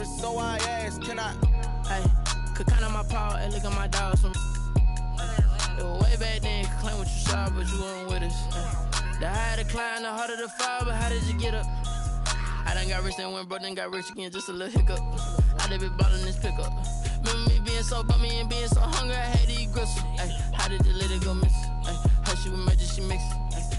different, so I asked, can I? Hey, could count on my power, and look at my dogs from. It was way back then, could claim what you saw, but you weren't with us. The higher the climb, the harder the fall, but how did you get up? I done got rich, then went broke, then got rich again, just a little hiccup. I done been ballin' this pickup. Remember me being so bummy and being so hungry, I had to eat gristle. Ay, how did you let it go miss? Ay, how she was magic, she mixed.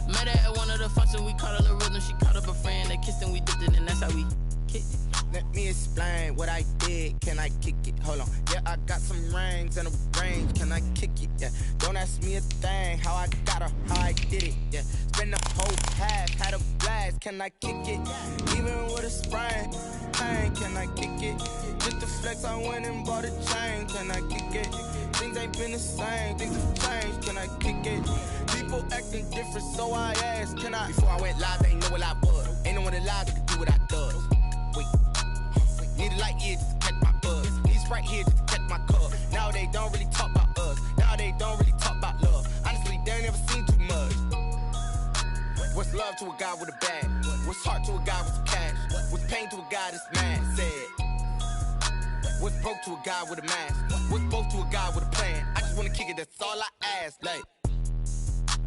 Met her at one of the functions, we caught a little rhythm. She caught up a friend, they kissed and we dipped it, and that's how we kicked it. Let me explain what I did, can I kick it? Hold on, yeah, I got some rings and a range, can I kick it? Yeah, don't ask me a thing, how I got her, how I did it. Yeah, spend the whole half, had a blast, can I kick it? Even with a sprain, pain, can I kick it? Just to flex, I went and bought a chain, can I kick it? Things ain't been the same, things have changed, can I kick it? People acting different, so I asked, can I? Before I went live, they ain't know what I was. Ain't no one alive that could do what I does. Wait, need a light year just to catch my buzz. Need Sprite here just to catch my cup. Now they don't really talk about us. Now they don't really talk about love. Honestly, they ain't never seen too much. What's love to a guy with a bag? What's heart to a guy with some cash? What's pain to a guy that's mad? Said. What's broke to a guy with a mask? What's both to a guy with a plan? I just wanna kick it, that's all I ask. Like,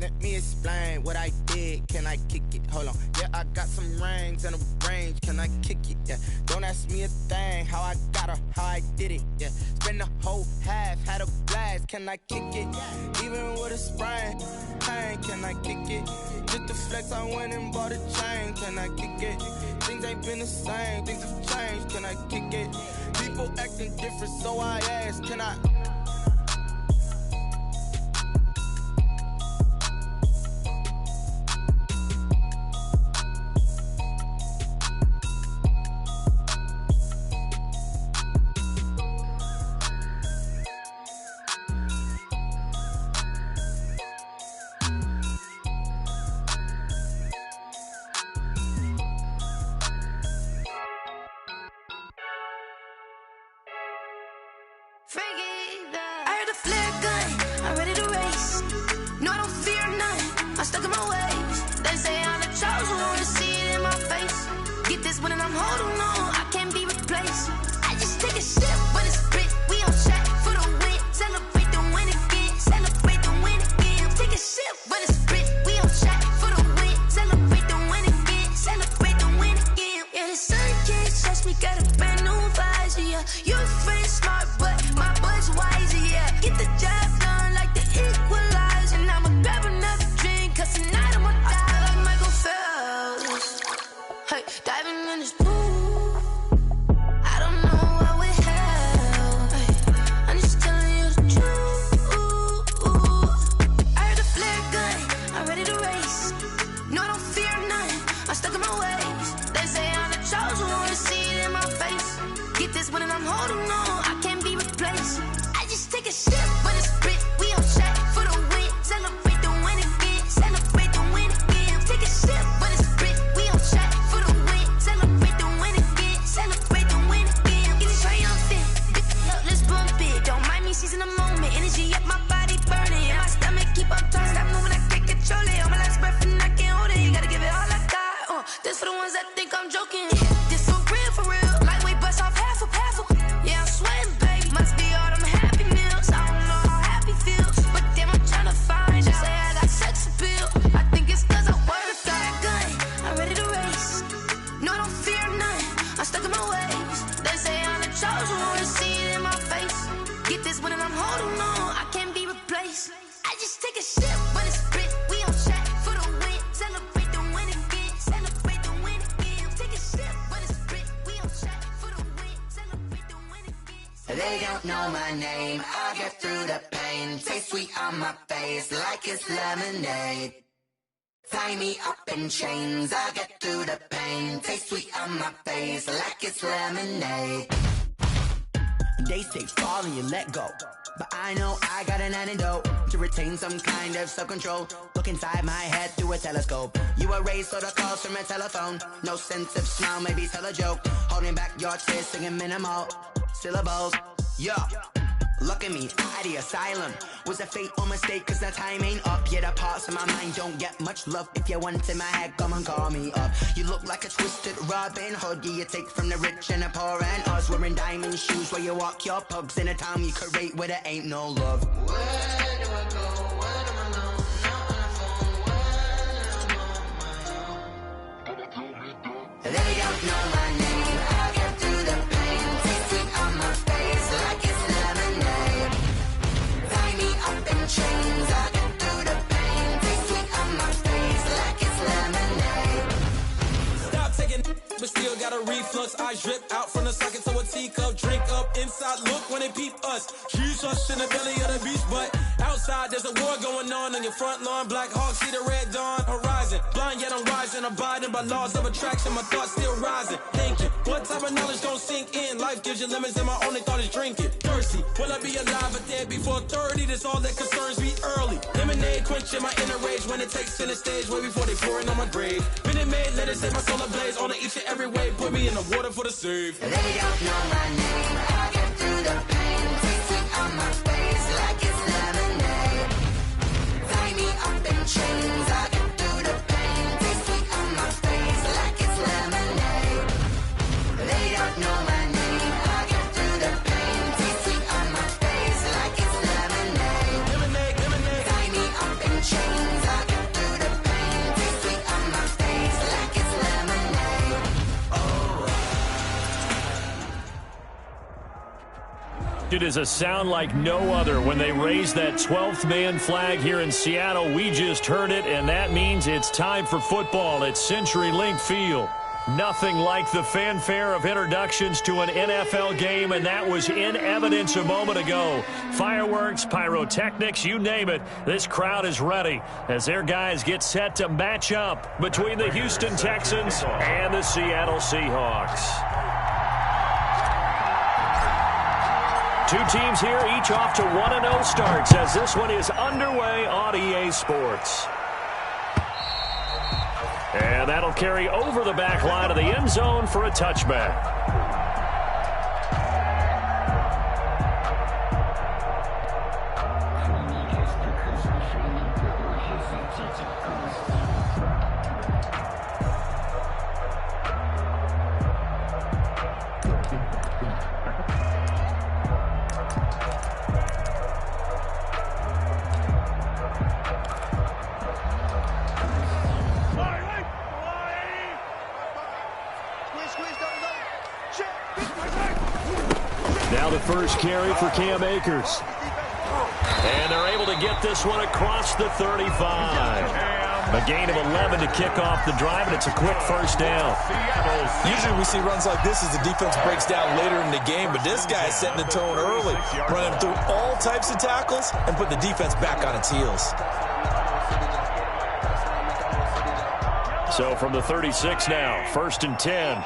let me explain what I did, can I kick it? Hold on, yeah, I got some rings and a range, can I kick it? Yeah, don't ask me a thing, how I got her, how I did it. Yeah, spend the whole half, had a blast, can I kick it? Even with a sprain, pain, can I kick it? Just to flex, I went and bought a chain, can I kick it? Things ain't been the same, things have changed, can I kick it? People acting different, so I asked, can I? I heard a flare gun, I'm ready to race. No, I don't fear none, I'm stuck in my ways. They say I'm the chosen one, to see it in my face. Get this one and I'm holding on, I can't be replaced. I just take a sip when it's split, we on track for the win. Celebrate the win again, celebrate the win again. Take a sip when it's split, we on track for the win. Celebrate the win again, celebrate the win again. Yeah, the sun can't touch me, got a brand new visor, yeah. You friend smart, but my bud's wiser, yeah. Get the job done like the equalizer. And I'ma grab another drink, cause tonight I'ma die like Michael Phelps. Hey, diving in this pool, I don't know what would help. Hey, I'm just telling you the truth. I heard a flare gun, I'm ready to race. No, I don't fear none, I'm stuck in my ways. They say I'm the chosen one, to see it in my face. Get this one and I'm holding on, I can't be replaced. I just take a sip when it's split, we on track for the win. Celebrate the win again, celebrate the win again. Take a sip when it's split, we on track for the win. Celebrate the win again, celebrate the win again. Get it triumphant, look, let's bump it. Don't mind me seizing the moment, energy up my body burning. And my stomach keep on turning, stop moving, I can't control it. On my last breath and I can't hold it, you gotta give it all I got. This for the ones that think I'm joking. This for real, lightweight bust off half a. Yeah, I'm sweating, baby. Must be all them happy meals. I don't know how happy feels, but damn, I'm trying to find out. Say I got sex appeal. I think it's cause I work that gun. I'm ready to race. No, I don't fear none, I'm stuck in my ways. They say I'm the chosen one, to see it in my face. Get this one and I'm holding on, I can't be replaced. I just take a sip when it's split, we on track for the win. Celebrate the win again, celebrate the win again. Take a sip when it's split, we on track for the win. Celebrate the win again. They don't know my name, I'll get through the pain. Taste sweet on my face like it's lemonade. Tie me up in chains, I'll get through the pain. Taste sweet on my face like it's lemonade. They say fall and you let go, but I know I got an antidote to retain some kind of self-control. Look inside my head through a telescope. You erase all the calls from a telephone. No sense of smile, maybe tell a joke. Holding back your tears, singing minimal syllables. Yeah, Look at me, out the asylum. Was a fate or mistake, cause the time ain't up. Yeah, the parts of my mind don't get much love. If you want in my head, come and call me up. You look like a twisted Robin Hood. Yeah, you take from the rich and the poor and us. Wearing diamond shoes where you walk your pugs in a town you create where there ain't no love. Where do I go? When am I alone? Not on the phone. When I'm on my own. They don't know my name. I get through the pain. Taste sweet on my face like it's lemonade. Tie me up in chains. I get through the pain. Taste sweet on my face like it's lemonade. Stop taking, but still got a reflux. Eyes drip out from the socket to a teacup. Drink up inside, look when they peep us. Choose us in the belly of the beast, but outside there's a war going on your front lawn. Black Hawk see the red dawn horizon. Blind yet I'm rising, abiding by laws of attraction. My thoughts still rising, thinking what type of knowledge don't sink in? Life gives you lemons and my only thought is drinking. Thirsty, will I be alive or dead before 30? That's all that concerns me early. Lemonade quenching my inner rage when it takes center stage way before they pouring on my grave. Been it made, let it set my soul ablaze on each and every way. Put me in the water for the save. They don't know my name. I get through the pain. Taste sweet on my face like it's lemonade. Tie me up in chains. I get through the pain. Taste sweet on my face like it's lemonade. They don't know my name. I get through the pain. Taste sweet on my face like it's lemonade. Lemonade, lemonade. Tie me up in chains. I get through the pain. Taste sweet on my face like it's lemonade. It is a sound like no other when they raise that 12th man flag here in Seattle. We just heard it, and that means it's time for football at CenturyLink Field. Nothing like the fanfare of introductions to an NFL game, and that was in evidence a moment ago. Fireworks, pyrotechnics, you name it. This crowd is ready as their guys get set to match up between the Houston Texans and the Seattle Seahawks. Two teams here, each off to 1-0 starts as this one is underway on EA Sports. And that'll carry over the back line of the end zone for a touchback. Now the first carry for Cam Akers. And they're able to get this one across the 35. A gain of 11 to kick off the drive, and it's a quick first down. Usually we see runs like this as the defense breaks down later in the game, but this guy is setting the tone early, running through all types of tackles and put the defense back on its heels. So from the 36 now, 1st and 10.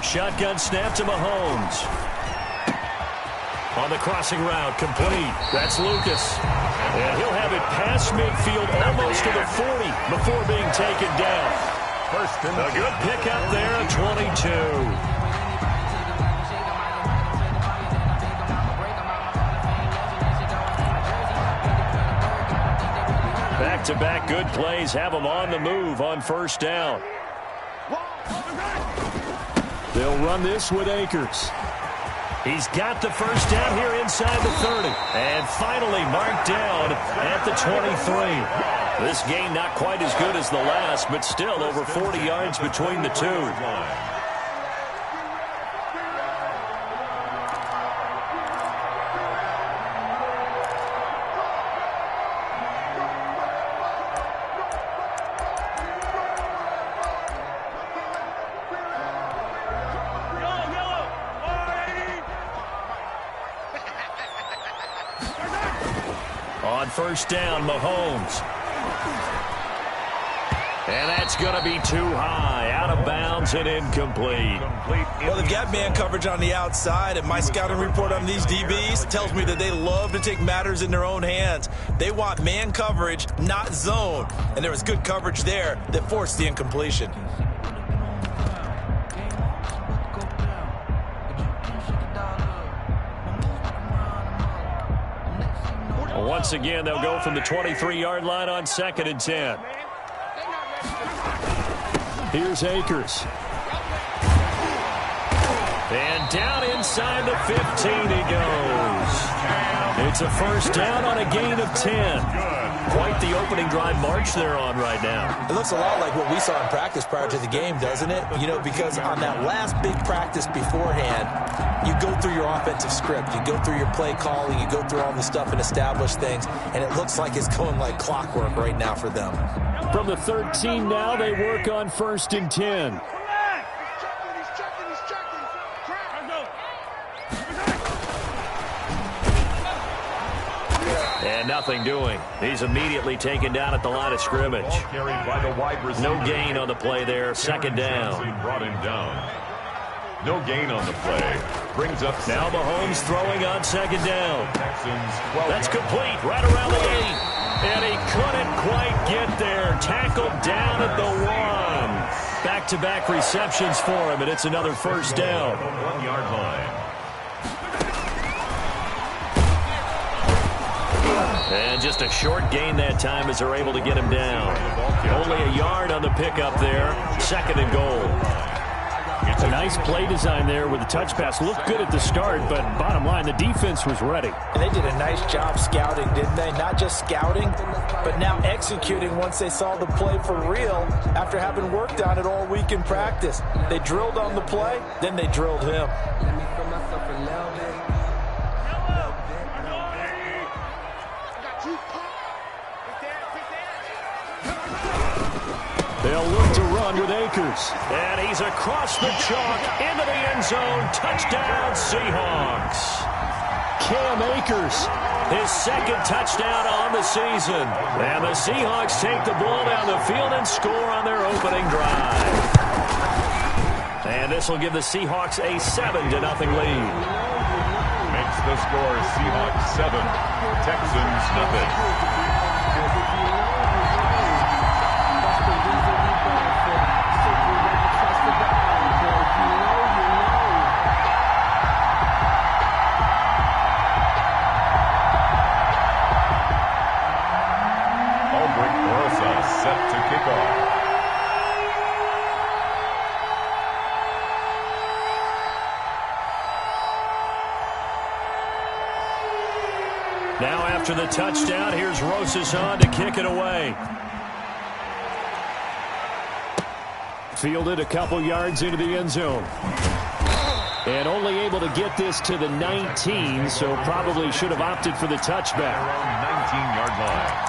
Shotgun snap to Mahomes. On the crossing route, complete. That's Lucas. And he'll have it past midfield almost to the 40 before being taken down. A good pickup there at 22. Back-to-back good plays have them on the move on first down. They'll run this with Akers. He's got the first down here inside the 30. And finally marked down at the 23. This game not quite as good as the last, but still over 40 yards between the two. On first down, Mahomes. And that's going to be too high, out of bounds and incomplete. Well, they've got man coverage on the outside, and my scouting report on these DBs tells me that they love to take matters in their own hands. They want man coverage, not zone. And there was good coverage there that forced the incompletion. Once again, they'll go from the 23-yard line on 2nd and 10. Here's Akers. And down inside the 15 he goes. It's a first down on a gain of 10. Quite the opening drive march they're on right now. It looks a lot like what we saw in practice prior to the game, doesn't it? You know, because on that last big practice beforehand, you go through your offensive script. You go through your play calling. You go through all the stuff and establish things. And it looks like it's going like clockwork right now for them. From the 13 now, they work on 1st and 10. And nothing doing. He's immediately taken down at the line of scrimmage. No gain on the play there. 2nd down. Brought him down. No gain on the play. Brings up now Mahomes throwing on 2nd down. That's complete right around the 8. And he couldn't quite get there. Tackled down at the 1. Back-to-back receptions for him, and it's another first down. 1-yard line. And just a short gain that time as they're able to get him down. Only a yard on the pickup there. 2nd and goal. It's a nice play design there with the touch pass. Looked good at the start, but bottom line, the defense was ready. And they did a nice job scouting, didn't they? Not just scouting, but now executing once they saw the play for real after having worked on it all week in practice. They drilled on the play, then they drilled him. They'll look to run with Akers. And he's across the chalk into the end zone. Touchdown, Seahawks. Cam Akers, his 2nd touchdown on the season. And the Seahawks take the ball down the field and score on their opening drive. And this will give the Seahawks a 7-0 lead. Makes the score Seahawks 7, Texans nothing. Set to kick off. Now after the touchdown, here's Rosas on to kick it away. Fielded a couple yards into the end zone. And only able to get this to the 19, so probably should have opted for the touchback. Around 19-yard line.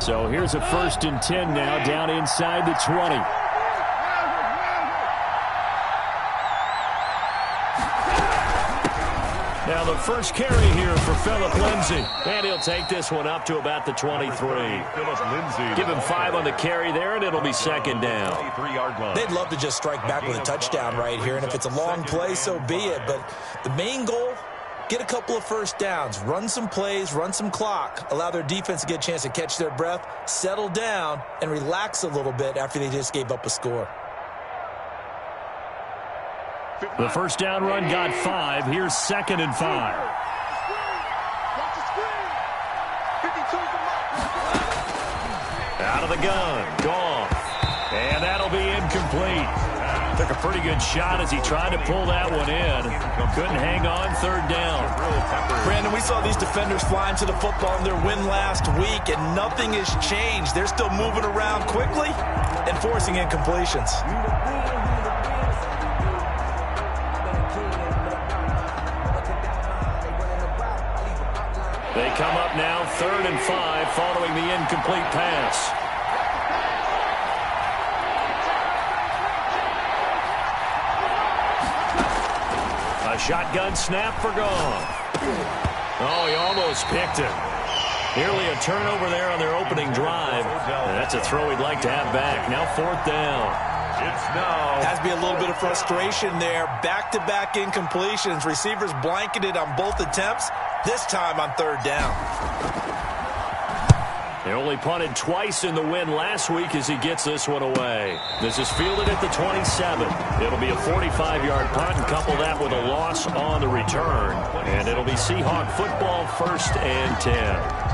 So here's a 1st and 10 now, down inside the 20. Now the first carry here for Phillip Lindsay. And he'll take this one up to about the 23. Give him 5 on the carry there, and it'll be 2nd down. They'd love to just strike back with a touchdown right here, and if it's a long play, so be it. But the main goal, get a couple of first downs, run some plays, run some clock, allow their defense to get a chance to catch their breath, settle down, and relax a little bit after they just gave up a score. The first down run got 5. Here's 2nd and 5. Out of the gun. Gone. And that'll be incomplete. Took a pretty good shot as he tried to pull that one in. Couldn't hang on. 3rd down. Brandon, we saw these defenders flying to the football in their win last week, and nothing has changed. They're still moving around quickly and forcing incompletions. They come up now 3rd and 5 following the incomplete pass. A shotgun snap for gone. Oh, he almost picked it. Nearly a turnover there on their opening drive. And that's a throw he'd like to have back. Now 4th down. Has to be a little bit of frustration there. Back-to-back incompletions. Receivers blanketed on both attempts. This time on 3rd down. He only punted twice in the win last week as he gets this one away. This is fielded at the 27. It'll be a 45-yard punt, and couple that with a loss on the return. And it'll be Seahawk football, 1st and 10.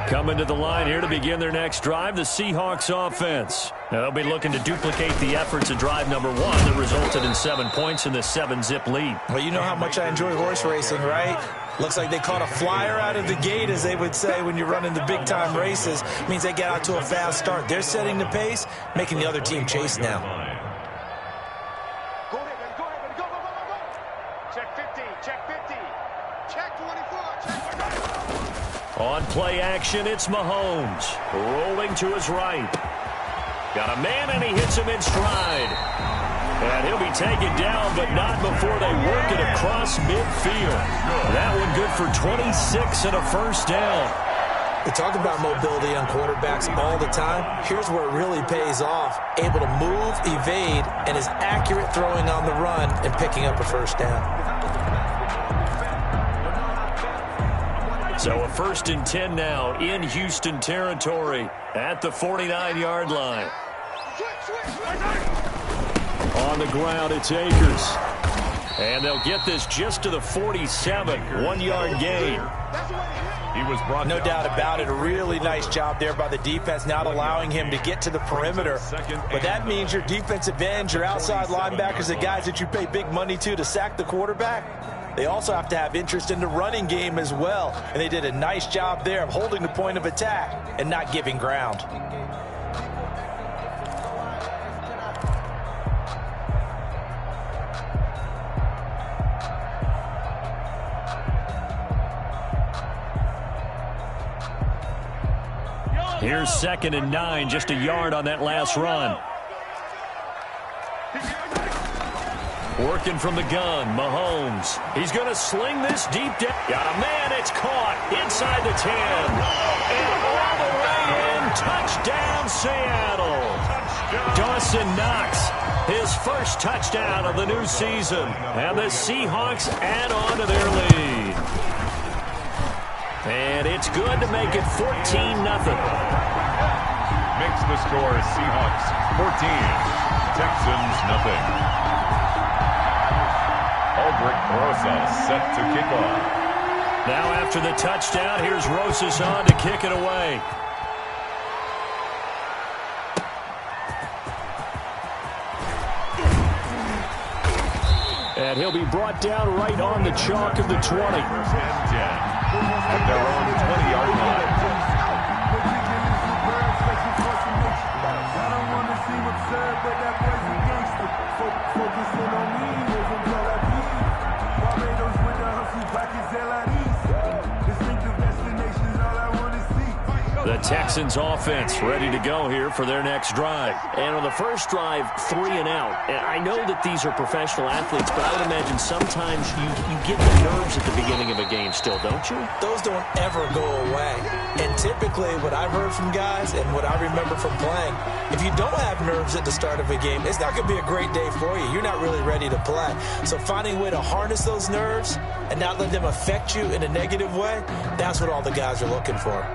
Coming to the line here to begin their next drive, the Seahawks offense. Now, they'll be looking to duplicate the efforts of drive number 1 that resulted in 7 points in the 7-zip lead. Well, you know how much I enjoy horse racing, right? Looks like they caught a flyer out of the gate, as they would say when you're running the big-time races. Means they get out to a fast start. They're setting the pace, making the other team chase now. Go ahead, go. Check 50, check 50. Check 24, check 24. On play action, it's Mahomes. Rolling to his right. Got a man, and he hits him in stride. And he'll be taken down, but not before they work it across midfield. That one good for 26 and a first down. We talk about mobility on quarterbacks all the time. Here's where it really pays off. Able to move, evade, and is accurate throwing on the run and picking up a first down. So a 1st and 10 now in Houston territory at the 49-yard line. On the ground, it's Akers. And they'll get this just to the 47, 1-yard gain. He was brought no doubt about it. A really nice job there by the defense, not allowing him to get to the perimeter. But that means your defensive ends, your outside linebackers, the guys that you pay big money to sack the quarterback, they also have to have interest in the running game as well. And they did a nice job there of holding the point of attack and not giving ground. Here's 2nd and 9, just a yard on that last run. Working from the gun, Mahomes. He's going to sling this deep down. Got a man, it's caught inside the 10. And all the way in, touchdown Seattle. Dawson Knox, his first touchdown of the new season. And the Seahawks add on to their lead. And it's good to make it 14-0. Makes the score Seahawks 14, Texans nothing. Aldrich Rosas set to kick off. Now after the touchdown, here's Rosas on to kick it away. And he'll be brought down right on the chalk of the 20. 1st and 10 at their own 20-yard line. The Texans offense ready to go here for their next drive. And on the first drive, 3 and out. And I know that these are professional athletes, but I would imagine sometimes you get the nerves at the beginning of a game still, don't you? Those don't ever go away. And typically what I've heard from guys and what I remember from playing, if you don't have nerves at the start of a game, it's not going to be a great day for you. You're not really ready to play. So finding a way to harness those nerves and not let them affect you in a negative way, that's what all the guys are looking for.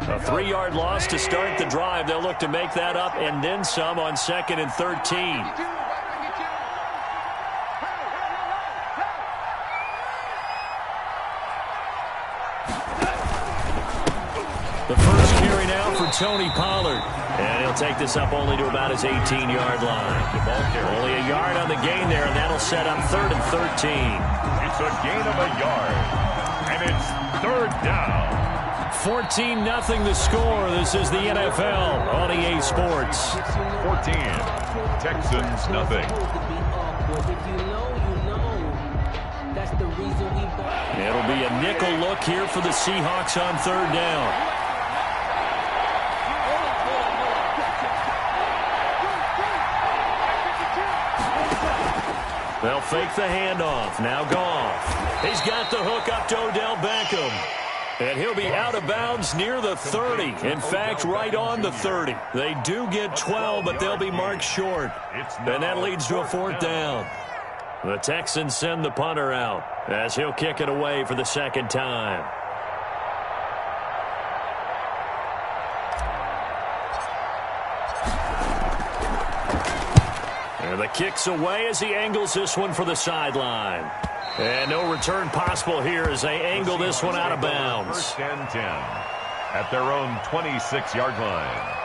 A 3-yard loss to start the drive. They'll look to make that up and then some on 2nd and 13. The first carry now for Tony Pollard. And he'll take this up only to about his 18-yard line. Only a yard on the gain there, and that'll set up 3rd and 13. It's a gain of a yard, and it's 3rd down. 14-0 the score. This is the NFL on EA Sports. 14, Texans nothing. It'll be a nickel look here for the Seahawks on 3rd down. They'll fake the handoff. Now Goff. He's got the hook up to Odell Beckham. And he'll be out of bounds near the 30. In fact, right on the 30. They do get 12, but they'll be marked short. And that leads to a 4th down. The Texans send the punter out as he'll kick it away for the 2nd time. And the kick's away as he angles this one for the sideline. And no return possible here as they angle this one out of bounds. 1st and 10 at their own 26-yard line.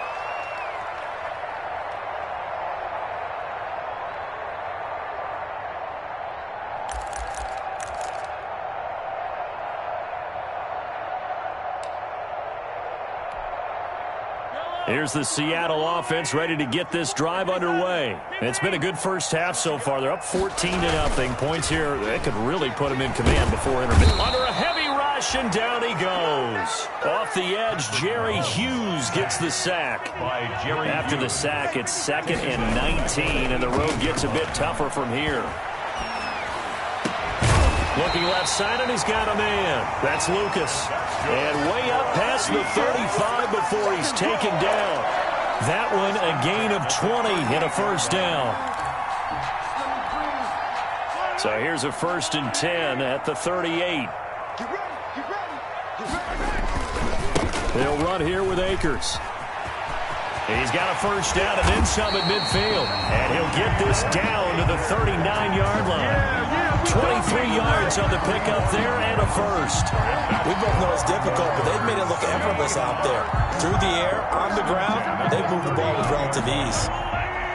Here's the Seattle offense ready to get this drive underway. It's been a good first half so far. They're up 14-0. Points here, they could really put them in command before intermission. Under a heavy rush, and down he goes. Off the edge, Jerry Hughes gets the sack. After the sack, it's 2nd and 19, and the road gets a bit tougher from here. Looking left side, and he's got a man. That's Lucas. And way up past the 35 before he's taken down. That one a gain of 20 and a 1st down. So here's a 1st and 10 at the 38. They'll run here with Akers. He's got a 1st down and then some at midfield. And he'll get this down to the 39-yard line. 23 yards on the pickup there and a 1st. We both know it's difficult, but they've made it look effortless out there. Through the air, on the ground, they've moved the ball with relative ease.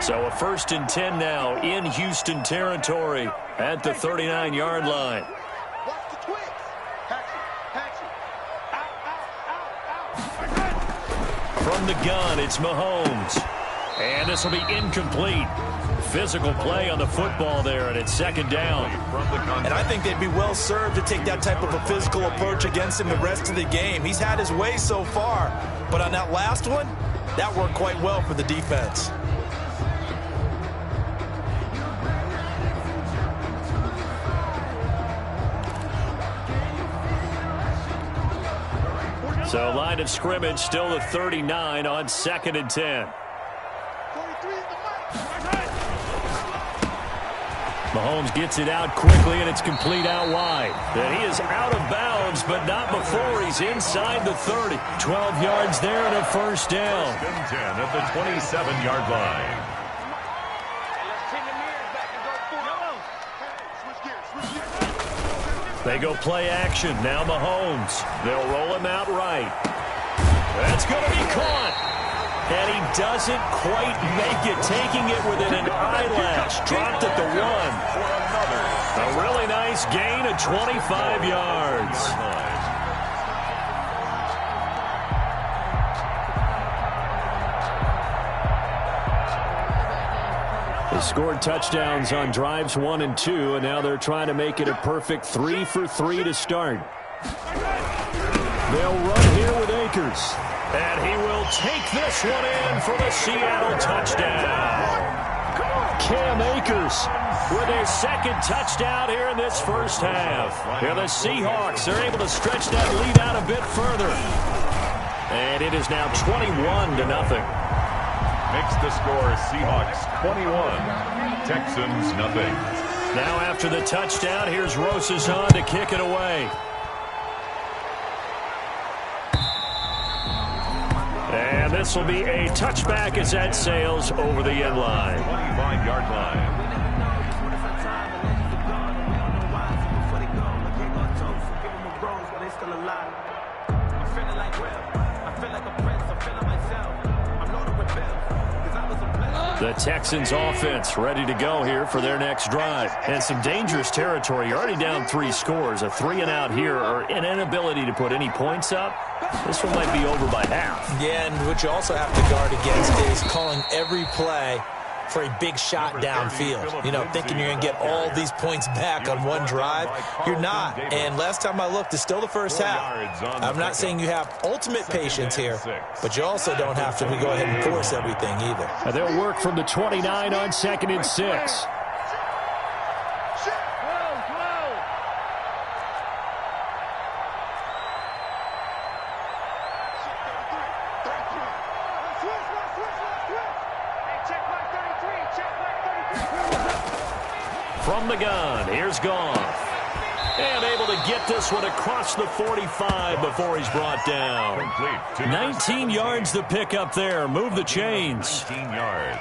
So a 1st and 10 now in Houston territory at the 39-yard line. From the gun, it's Mahomes. And this will be incomplete. Physical play on the football there, and it's 2nd down. And I think they'd be well served to take that type of a physical approach against him the rest of the game. He's had his way so far, but on that last one, that worked quite well for the defense. So line of scrimmage still the 39 on 2nd and 10. Mahomes gets it out quickly, and it's complete out wide. And he is out of bounds, but not before he's inside the 30. 12 yards there and a 1st down. 10 at the 27-yard line. They go play action. Now Mahomes. They'll roll him out right. That's going to be caught. And he doesn't quite make it, taking it within an eyelash. Dropped at the 1. A really nice gain of 25 yards. They scored touchdowns on drives 1 and 2, and now they're trying to make it a perfect 3 for 3 to start. They'll run here with Akers. And he will take this one in for the Seattle touchdown. Cam Akers with his 2nd touchdown here in this first half. Here the Seahawks are able to stretch that lead out a bit further. And it is now 21-0. Makes the score Seahawks 21, Texans nothing. Now after the touchdown, here's Rosazon to kick it away. And this will be a touchback as that sails over the end line. 25-yard line. The Texans offense ready to go here for their next drive. And some dangerous territory. You're already down 3 scores. A 3-and-out here, or an inability to put any points up. This one might be over by half. Yeah, and what you also have to guard against is calling every play for a big shot downfield. You know, thinking you're going to get all these points back on one drive. You're not. And last time I looked, it's still the first half. I'm not saying you have ultimate patience here, but you also don't have to go ahead and force everything either. And they'll work from the 29 on 2nd and 6. From the gun, here's Goff. And able to get this one across the 45 before he's brought down. 19 yards to pick up there. Move the chains. 19 yards.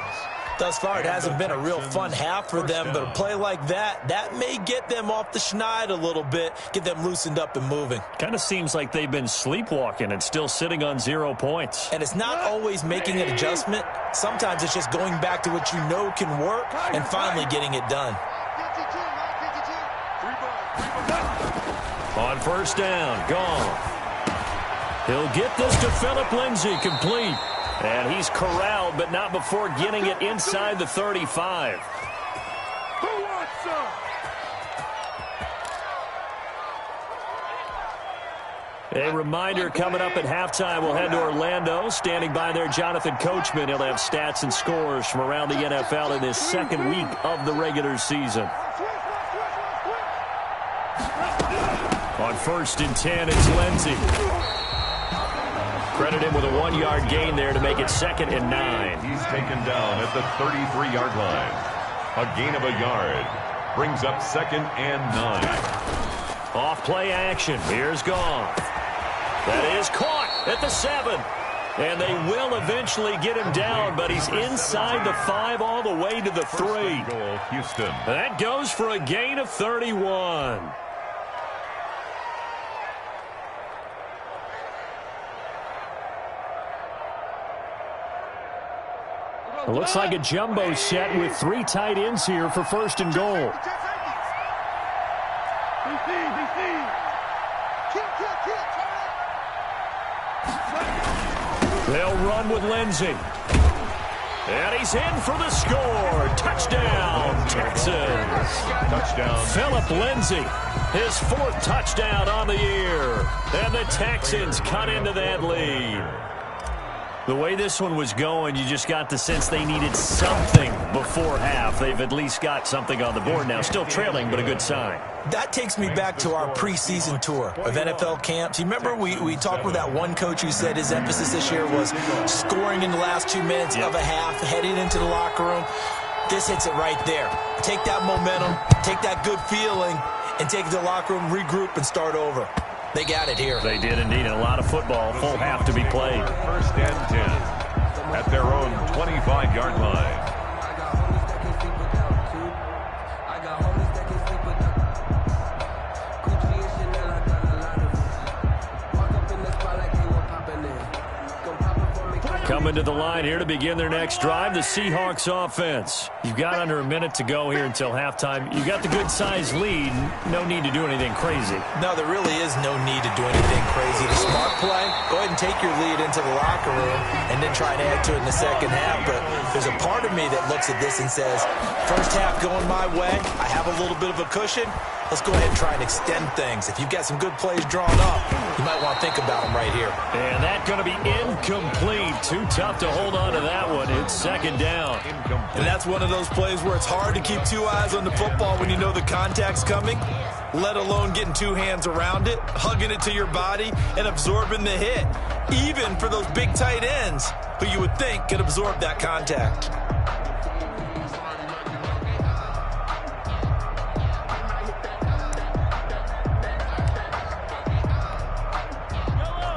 Thus far, it hasn't been a real fun half for them, but a play like that may get them off the schneid a little bit, get them loosened up and moving. Kind of seems like they've been sleepwalking and still sitting on 0 points. And it's not always making an adjustment. Sometimes it's just going back to what you know can work and finally getting it done. On first down, Goff. He'll get this to Phillip Lindsay, complete. And he's corralled, but not before getting it inside the 35. A reminder coming up at halftime, we'll head to Orlando. Standing by there, Jonathan Coachman. He'll have stats and scores from around the NFL in this second week of the regular season. On first and 10, it's Lindsay. Credit him with a 1-yard gain there to make it 2nd and 9. He's taken down at the 33-yard line. A gain of a yard brings up 2nd and 9. Off play action. Here's Goff. That is caught at the 7. And they will eventually get him down, but he's inside the 5 all the way to the 3. Goal, Houston. That goes for a gain of 31. It looks like a jumbo set with 3 tight ends here for 1st and goal. They'll run with Lindsay. And he's in for the score. Touchdown, Texans. Touchdown. Phillip Lindsay, his 4th touchdown on the year. And the Texans cut into that lead. The way this one was going, you just got the sense they needed something before half. They've at least got something on the board now. Still trailing, but a good sign. That takes me back to our preseason tour of NFL camps. You remember we talked with that one coach who said his emphasis this year was scoring in the last 2 minutes of a half, heading into the locker room. This hits it right there. Take that momentum, take that good feeling, and take it to the locker room, regroup, and start over. They got it here. They did indeed. A lot of football. Full half to be played. 1st and 10 at their own 25-yard line. Coming to the line here to begin their next drive, the Seahawks offense. You've got under a minute to go here until halftime. You've got the good-sized lead. No need to do anything crazy. No, there really is no need to do anything crazy. The smart play, go ahead and take your lead into the locker room and then try and add to it in the second half. But there's a part of me that looks at this and says, first half going my way, I have a little bit of a cushion. Let's go ahead and try and extend things. If you've got some good plays drawn up, you might want to think about them right here. And that's going to be incomplete. Too tough to hold on to that one. It's 2nd down. And that's one of those plays where it's hard to keep 2 eyes on the football when you know the contact's coming, let alone getting 2 hands around it, hugging it to your body, and absorbing the hit. Even for those big tight ends who you would think could absorb that contact.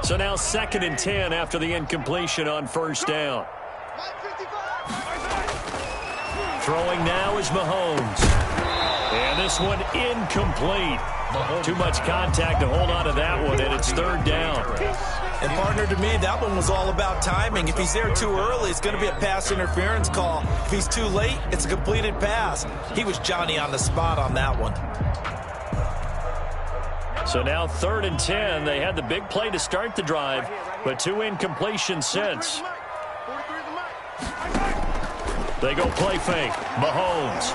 So now 2nd and 10 after the incompletion on 1st down. Throwing now is Mahomes. And this one incomplete. Too much contact to hold on to that one, and it's 3rd down. And partner, to me, that one was all about timing. If he's there too early, it's going to be a pass interference call. If he's too late, it's a completed pass. He was Johnny on the spot on that one. So now 3rd and 10. They had the big play to start the drive, but 2 incompletions since. They go play fake. Mahomes.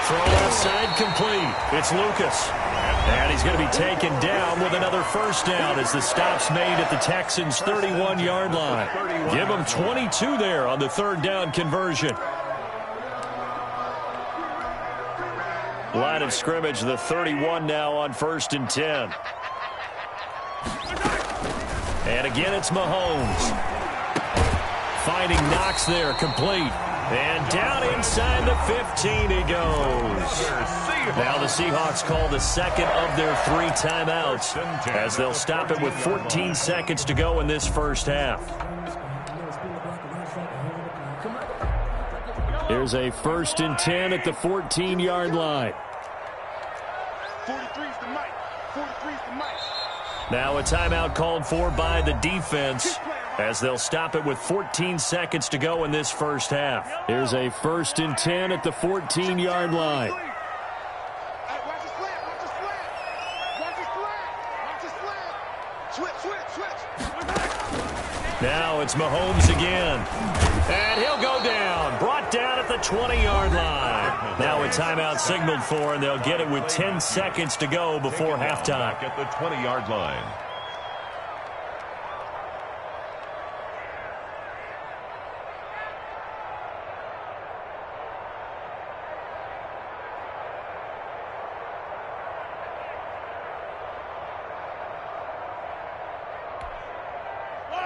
Throw left side complete. It's Lucas. And he's going to be taken down with another 1st down as the stop's made at the Texans' 31-yard line. Give them 22 there on the 3rd down conversion. Line of scrimmage, the 31 now on 1st and 10. And again, it's Mahomes. Finding Knox there, complete. And down inside the 15 he goes. Now the Seahawks call the second of their 3 timeouts as they'll stop it with 14 seconds to go in this first half. Here's a 1st and 10 at the 14-yard line. 43's the mic. 43's the mic. Now a timeout called for by the defense as they'll stop it with 14 seconds to go in this first half. Here's a 1st and 10 at the 14-yard line. Hey, watch the slant. Watch the slant. Watch the slant. Watch the slant. Switch. Now it's Mahomes again. And he'll go down. Brought down at the 20-yard line. Now a timeout signaled for, and they'll get it with 10 seconds to go before halftime. At the 20-yard line.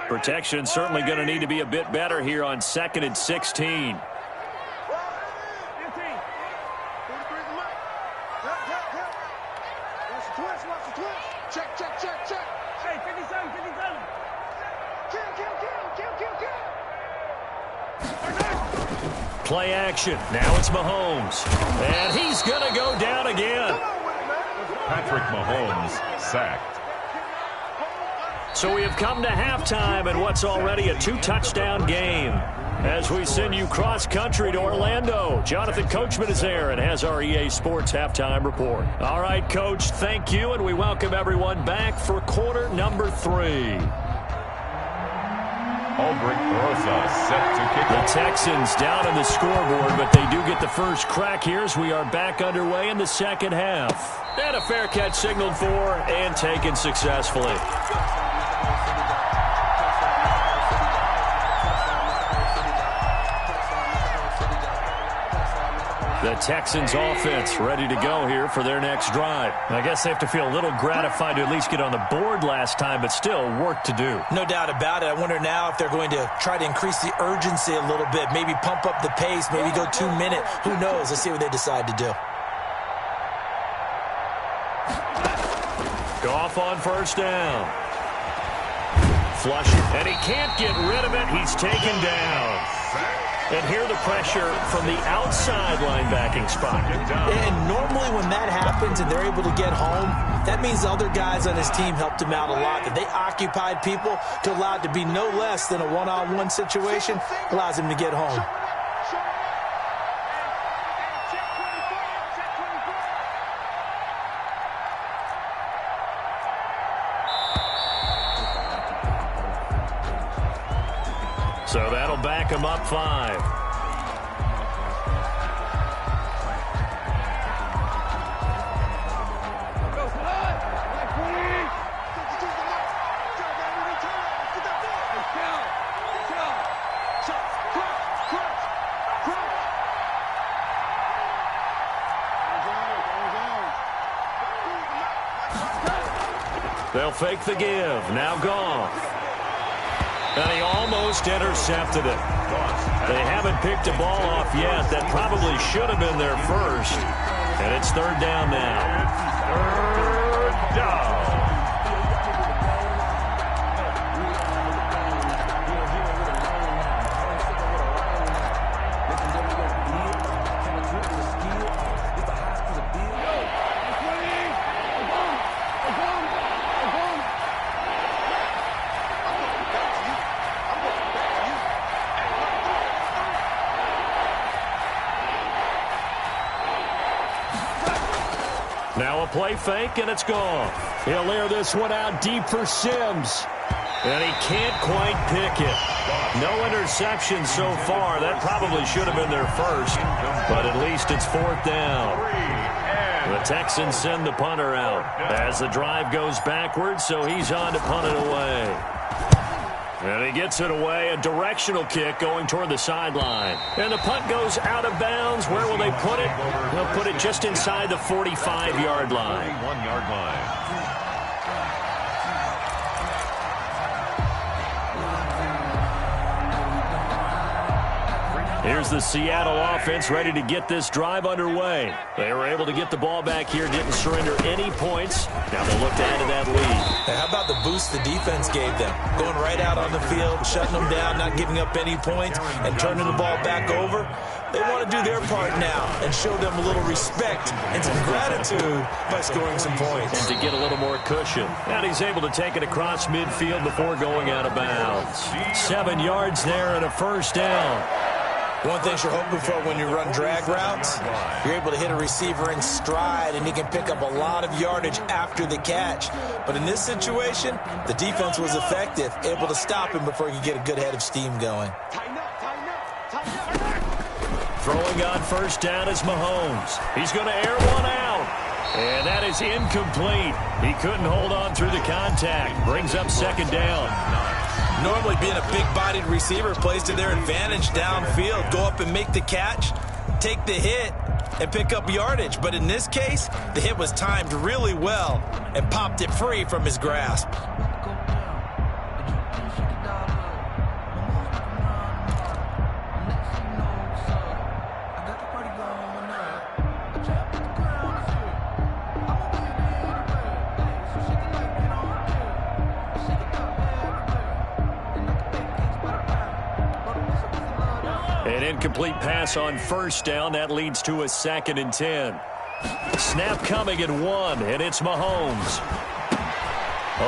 Protection certainly going to need to be a bit better here on 2nd and 16. Check. Hey, 57. Kill. Play action. Now it's Mahomes. And he's going to go down again. Patrick Mahomes sacked. So we have come to halftime in what's already a 2-touchdown game. As we send you cross-country to Orlando, Jonathan Coachman is there and has our EA Sports halftime report. All right, Coach, thank you, and we welcome everyone back for quarter number 3. Aldrich Rosa set to kick. The Texans down on the scoreboard, but they do get the first crack here as we are back underway in the second half. And a fair catch signaled for and taken successfully. The Texans offense ready to go here for their next drive. I guess they have to feel a little gratified to at least get on the board last time, but still work to do. No doubt about it. I wonder now if they're going to try to increase the urgency a little bit, maybe pump up the pace, maybe go 2-minute. Who knows? Let's see what they decide to do. Goff on first down. Flush it, and he can't get rid of it. He's taken down. And here the pressure from the outside linebacking spot. And normally when that happens and they're able to get home, that means the other guys on his team helped him out a lot. That they occupied people to allow it to be no less than a one-on-one situation, allows him to get home. So that'll back him up 5. They'll fake the give. Now Goff. And he almost intercepted it. They haven't picked a ball off yet. That probably should have been their first. And it's 3rd down now. 3rd down. Now a play fake, and it's gone. He'll air this one out deep for Sims. And he can't quite pick it. No interception so far. That probably should have been their first. But at least it's 4th down. The Texans send the punter out as the drive goes backwards, so he's on to punt it away. And he gets it away, a directional kick going toward the sideline. And the punt goes out of bounds. Where will they put it? They'll put it just inside the 45-yard line. 41-yard line. Here's the Seattle offense ready to get this drive underway. They were able to get the ball back here, didn't surrender any points. Now they'll look to add to that lead. Hey, how about the boost the defense gave them? Going right out on the field, shutting them down, not giving up any points, and turning the ball back over. They want to do their part now and show them a little respect and some gratitude by scoring some points. And to get a little more cushion. And he's able to take it across midfield before going out of bounds. 7 yards there and a first down. One thing you're hoping for when you run drag routes, you're able to hit a receiver in stride, and he can pick up a lot of yardage after the catch. But in this situation, the defense was effective, able to stop him before he could get a good head of steam going. Throwing on first down is Mahomes. He's going to air one out. And that is incomplete. He couldn't hold on through the contact. Brings up second down. Normally being a big-bodied receiver plays to their advantage downfield. Go up and make the catch, take the hit, and pick up yardage. But in this case, the hit was timed really well and popped it free from his grasp. An incomplete pass on first down. That leads to a 2nd and 10. Snap coming at 1, and it's Mahomes.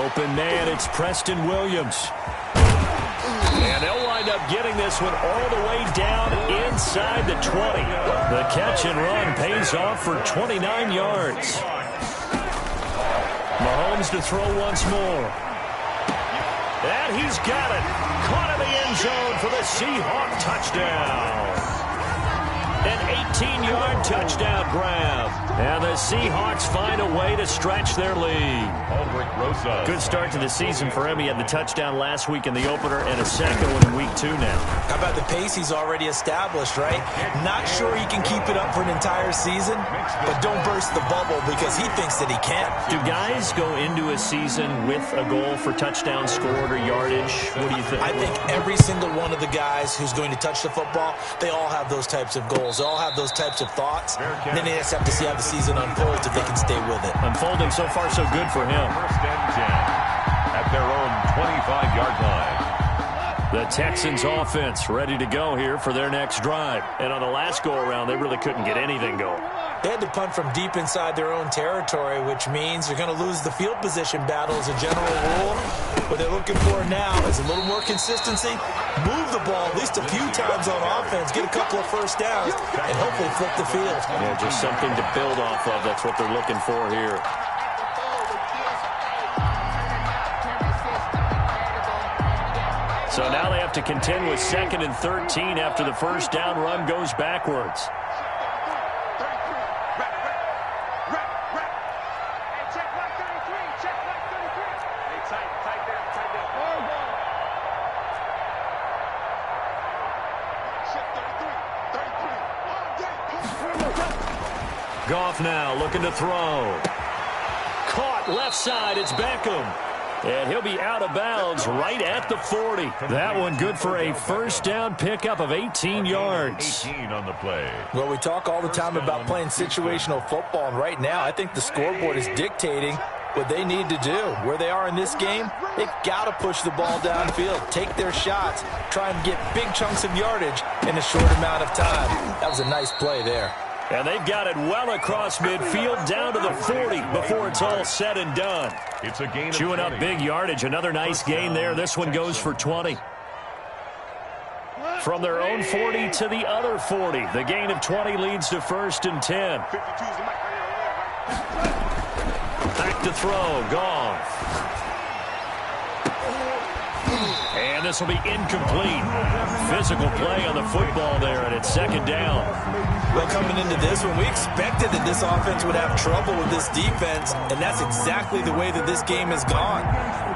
Open man, it's Preston Williams. And they'll wind up getting this one all the way down inside the 20. The catch and run pays off for 29 yards. Mahomes to throw once more. And he's got it. Caught in the end zone for the Seahawk touchdown. An 18-yard touchdown grab. And the Seahawks find a way to stretch their lead. Good start to the season for him. He had the touchdown last week in the opener and a second one in week 2 now. How about the pace he's already established, right? Not sure he can keep it up for an entire season, but don't burst the bubble because he thinks that he can. Do guys go into a season with a goal for touchdown scored or yardage? What do you think? I think every single one of the guys who's going to touch the football, they all have those types of goals. They all have those types of thoughts. And then they just have to see how the season unfolds if they can stay with it. Unfolding so far so good for him. First and 10 at their own 25-yard line. The Texans offense ready to go here for their next drive. And on the last go-around, they really couldn't get anything going. They had to punt from deep inside their own territory, which means they're going to lose the field position battle as a general rule. What they're looking for now is a little more consistency, move the ball at least a few times on offense, get a couple of first downs, and hopefully flip the field. Yeah, just something to build off of. That's what they're looking for here. So now they have to contend with 2nd and 13 after the first down run goes backwards. Goff now looking to throw. Caught left side, it's Beckham. And he'll be out of bounds right at the 40. That one good for a first down pickup of 18 yards. 18 on the play. Well, we talk all the time about playing situational football, and right now I think the scoreboard is dictating what they need to do. Where they are in this game, they've got to push the ball downfield, take their shots, try and get big chunks of yardage in a short amount of time. That was a nice play there. And they've got it well across midfield down to the 40 before it's all said and done. It's a gain of Chewing up big yardage. Another nice gain there. This one goes for 20. From their own 40 to the other 40. The gain of 20 leads to 1st and 10. Back to throw. Goff. And this will be incomplete. Physical play on the football there, and it's 2nd down. Well, coming into this one, we expected that this offense would have trouble with this defense, and that's exactly the way that this game has gone.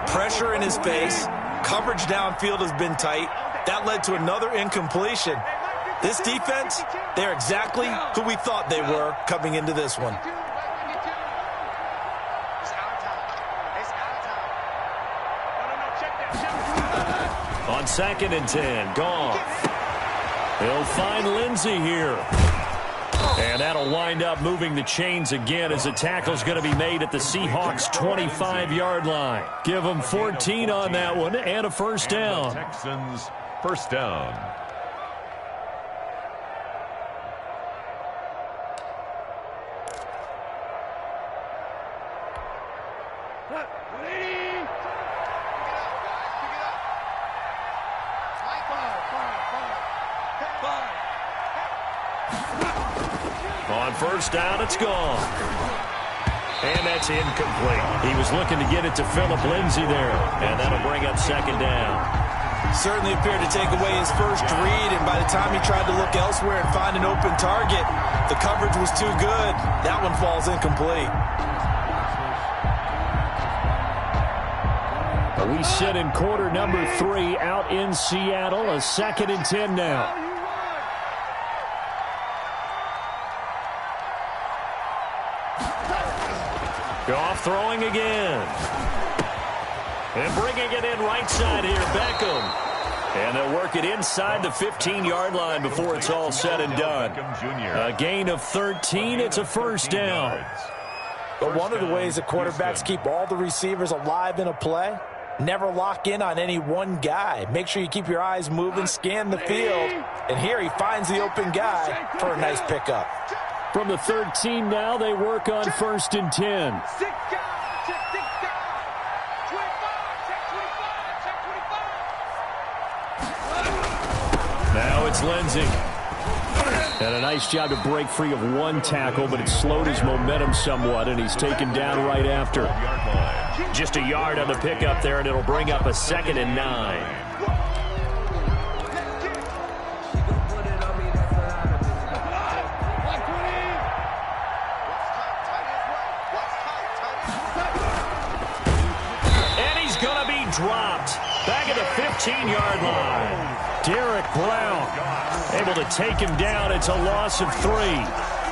Pressure in his face, coverage downfield has been tight. That led to another incompletion. This defense, they're exactly who we thought they were coming into this one. On 2nd and 10, Goff. He'll find Lindsey here. And that'll wind up moving the chains again as a tackle's going to be made at the Seahawks' 25-yard line. Give them 14 on that one and a first down. Texans, first down. On first down, it's gone. And that's incomplete. He was looking to get it to Philip Lindsay there. And that'll bring up second down. Certainly appeared to take away his first read, and by the time he tried to look elsewhere and find an open target, the coverage was too good. That one falls incomplete. We sit in quarter number 3 out in Seattle. A 2nd and 10 now. Goff throwing again. And bringing it in right side here, Beckham. And they'll work it inside the 15-yard line before it's all said and done. A gain of 13. It's a first down. But one of the ways that quarterbacks keep all the receivers alive in a play, never lock in on any one guy. Make sure you keep your eyes moving, scan the field. And here he finds the open guy for a nice pickup. From the 13 now, they work on 1st and 10. Now it's Lindsey. And a nice job to break free of one tackle, but it slowed his momentum somewhat, and he's taken down right after. Just a yard on the pickup there, and it'll bring up a 2nd and 9. Dropped. Back at the 15-yard line. Derek Brown able to take him down. It's a loss of 3.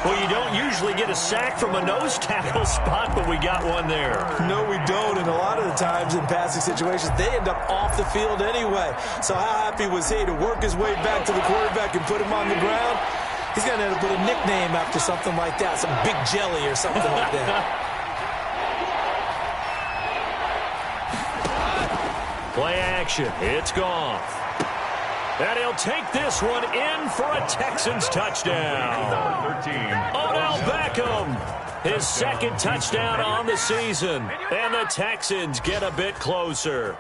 Well, you don't usually get a sack from a nose tackle spot, but we got one there. No, we don't, and a lot of the times in passing situations, they end up off the field anyway. So how happy was he to work his way back to the quarterback and put him on the ground? He's going to end up with a nickname after something like that, some Big Jelly or something like that. Play action. It's gone. And he'll take this one in for a Texans touchdown. 13. Odell Beckham, his 2nd touchdown on the season. And the Texans get a bit closer.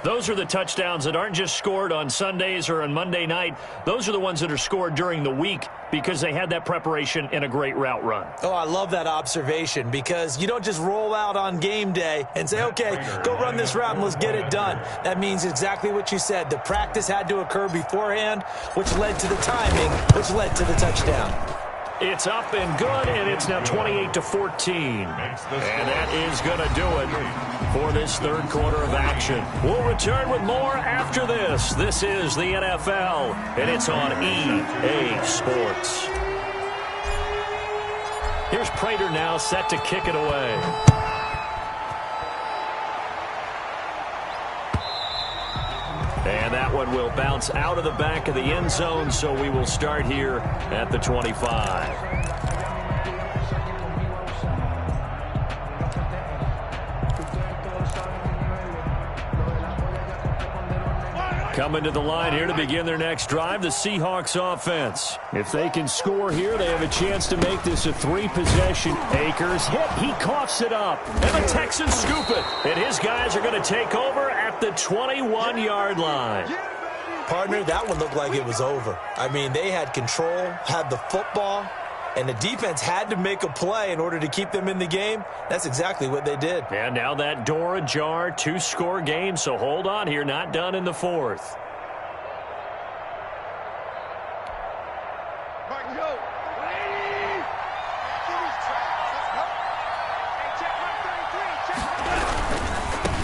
Those are the touchdowns that aren't just scored on Sundays or on Monday night. Those are the ones that are scored during the week because they had that preparation and a great route run. Oh, I love that observation because you don't just roll out on game day and say, okay, go run this route and let's get it done. That means exactly what you said. The practice had to occur beforehand, which led to the timing, which led to the touchdown. It's up and good, and it's now 28-14. And that is going to do it for this 3rd quarter of action. We'll return with more after this. This is the NFL, and it's on EA Sports. Here's Prater now set to kick it away. And that one will bounce out of the back of the end zone, so we will start here at the 25. Coming to the line here to begin their next drive, the Seahawks offense. If they can score here, they have a chance to make this a 3-possession. Akers hit, he coughs it up, and the Texans scoop it. And his guys are going to take over at the 21-yard line. Partner, that one looked like it was over. I mean, they had control, had the football, and the defense had to make a play in order to keep them in the game. That's exactly what they did. And now that door ajar, 2-score game, so hold on here, not done in the 4th.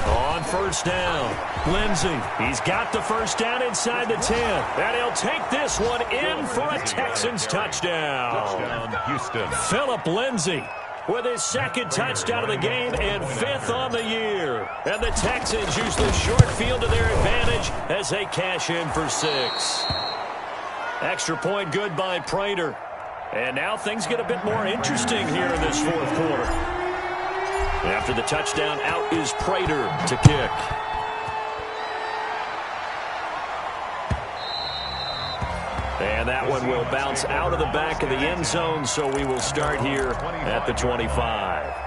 On first down, Lindsey, he's got the first down inside the 10. And he'll take this one in for a Texans touchdown. Houston. Philip Lindsey with his 2nd touchdown of the game and 5th on the year. And the Texans use the short field to their advantage as they cash in for 6. Extra point good by Prater. And now things get a bit more interesting here in this fourth quarter. After the touchdown, out is Prater to kick. And that one will bounce out of the back of the end zone, so we will start here at the 25.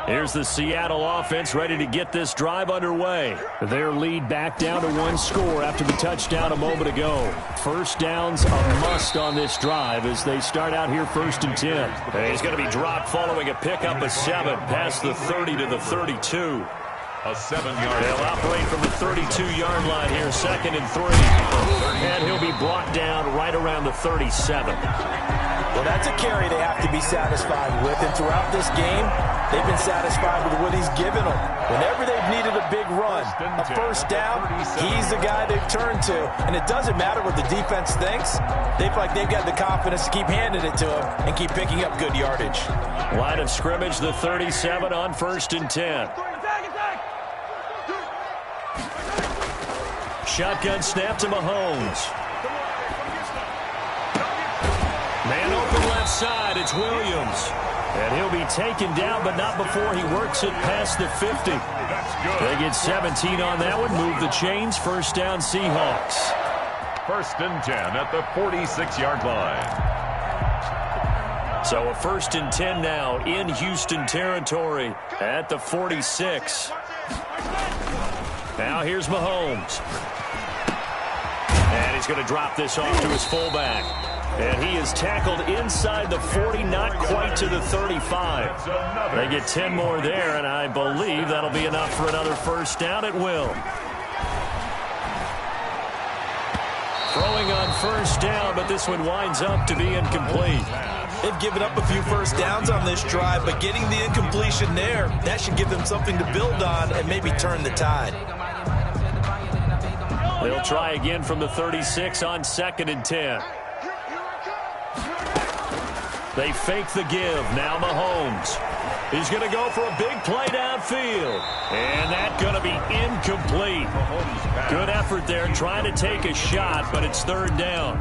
Here's the Seattle offense ready to get this drive underway. Their lead back down to one score after the touchdown a moment ago. First down's a must on this drive as they start out here 1st and 10. He's going to be dropped following a pickup of 7 past the 30 to the 32. A 7-yard. They'll operate from the 32-yard line here, 2nd and 3. And he'll be brought down right around the 37. Well, that's a carry they have to be satisfied with. And throughout this game, they've been satisfied with what he's given them. Whenever they've needed a big run, a first down, he's the guy they've turned to. And it doesn't matter what the defense thinks. They feel like they've got the confidence to keep handing it to him and keep picking up good yardage. Line of scrimmage, the 37 on 1st and 10. Shotgun snap to Mahomes. Man open left side, it's Williams. And he'll be taken down, but not before he works it past the 50. They get 17 on that one, move the chains, first down Seahawks. 1st and 10 at the 46-yard line. So a 1st and 10 now in Houston territory at the 46. Now here's Mahomes. And he's going to drop this off to his fullback. And he is tackled inside the 40, not quite to the 35. They get 10 more there, and I believe that'll be enough for another first down. It will. Throwing on first down, but this one winds up to be incomplete. They've given up a few first downs on this drive, but getting the incompletion there, that should give them something to build on and maybe turn the tide. They'll try again from the 36 on 2nd and 10. They fake the give. Now Mahomes. He's going to go for a big play downfield. And that's going to be incomplete. Good effort there trying to take a shot, but it's 3rd down.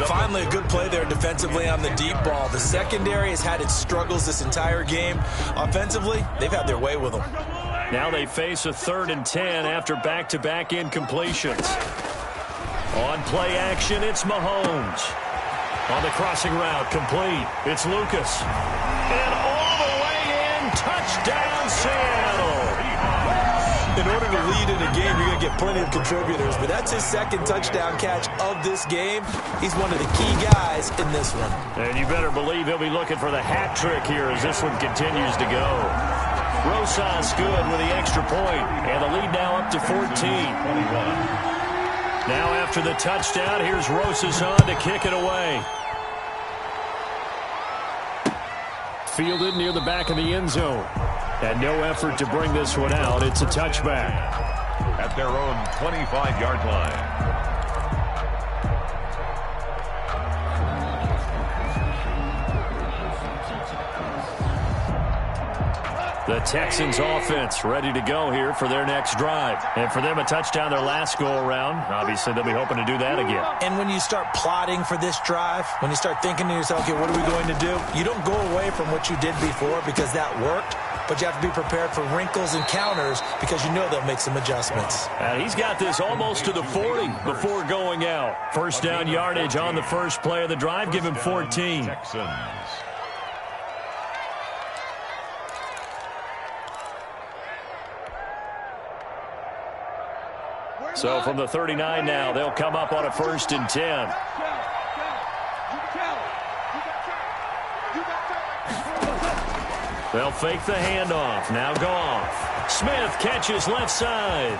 Finally a good play there defensively on the deep ball. The secondary has had its struggles this entire game. Offensively, they've had their way with them. Now they face a 3rd and 10 after back-to-back incompletions. On play action, it's Mahomes. On the crossing route, complete. It's Lucas. And all the way in, touchdown Seattle. In order to lead in a game, you're going to get plenty of contributors, but that's his 2nd touchdown catch of this game. He's one of the key guys in this one. And you better believe he'll be looking for the hat trick here as this one continues to go. Rosas good with the extra point, and the lead now up to 14. 21. Now after the touchdown, here's Rosas on to kick it away. Fielded near the back of the end zone. And no effort to bring this one out. It's a touchback. At their own 25-yard line. The Texans offense ready to go here for their next drive. And for them, a touchdown their last go-around. Obviously, they'll be hoping to do that again. And when you start plotting for this drive, when you start thinking to yourself, okay, what are we going to do? You don't go away from what you did before because that worked, but you have to be prepared for wrinkles and counters because you know they'll make some adjustments. And he's got this almost to the 40 before going out. First down yardage on the first play of the drive. Give him 14. Texans. So from the 39 now, they'll come up on a 1st and 10. They'll fake the handoff. Now Goff. Smith catches left side.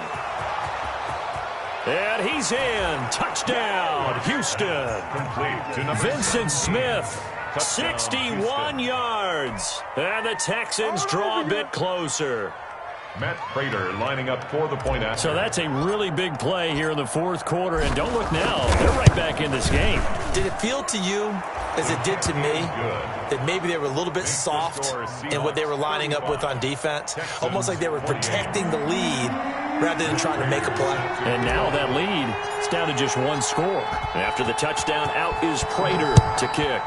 And he's in. Touchdown, Houston. Complete to number Vincent Smith, 61 yards. And the Texans draw a bit closer. Matt Prater lining up for the point after. So that's a really big play here in the fourth quarter. And don't look now. They're right back in this game. Did it feel to you, as it did to me, that maybe they were a little bit soft in what they were lining up with on defense? Almost like they were protecting the lead rather than trying to make a play. And now that lead is down to just one score. After the touchdown, out is Prater to kick.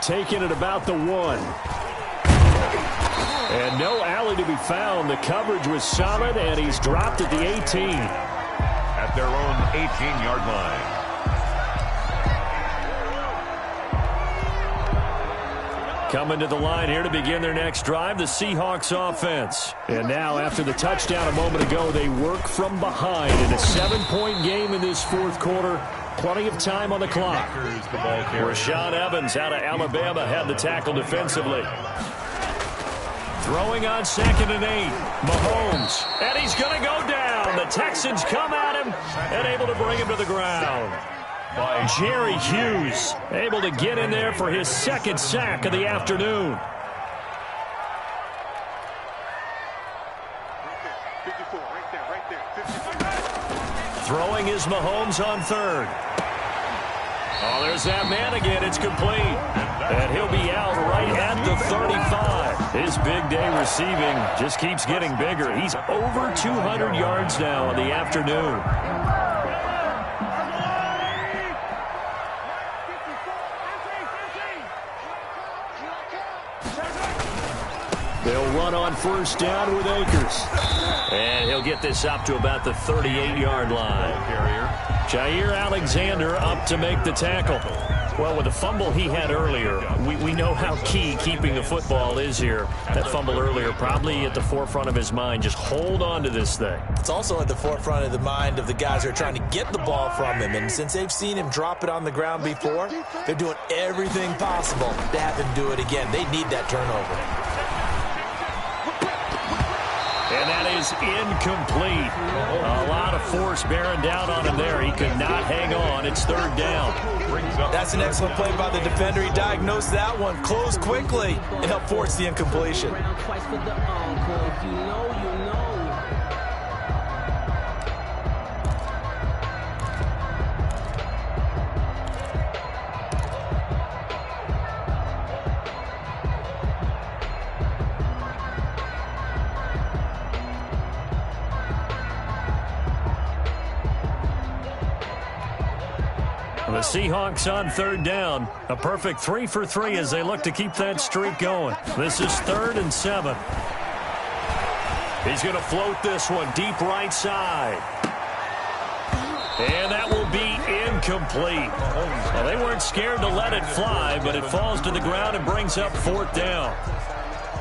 Taking it about the 1. And no alley to be found. The coverage was solid, and he's dropped at the 18. At their own 18-yard line. Coming to the line here to begin their next drive, the Seahawks offense. And now, after the touchdown a moment ago, they work from behind in a 7-point game in this fourth quarter. Plenty of time on the clock. Rashaan Evans out of Alabama had the tackle defensively. Throwing on 2nd and 8. Mahomes. And he's going to go down. The Texans come at him and able to bring him to the ground. Jerry Hughes able to get in there for his 2nd sack of the afternoon. 54, right there, 54. Throwing is Mahomes on 3rd. Oh, there's that man again. It's complete. And he'll be out right at the 35. His big day receiving just keeps getting bigger. He's over 200 yards now in the afternoon. They'll run on 1st down with Akers. And he'll get this up to about the 38-yard line. Jair Alexander up to make the tackle. Well, with the fumble he had earlier, we know how key keeping the football is here. That fumble earlier probably at the forefront of his mind. Just hold on to this thing. It's also at the forefront of the mind of the guys who are trying to get the ball from him. And since they've seen him drop it on the ground before, they're doing everything possible to have him do it again. They need that turnover. And that is incomplete. A lot of force bearing down on him there. He could not hang on. It's 3rd down. That's an excellent play by the defender. He diagnosed that one, closed quickly, and helped force the incompletion. The Seahawks on 3rd down. A perfect 3 for 3 as they look to keep that streak going. This is 3rd and 7. He's going to float this one deep right side. And that will be incomplete. Well, they weren't scared to let it fly, but it falls to the ground and brings up 4th down.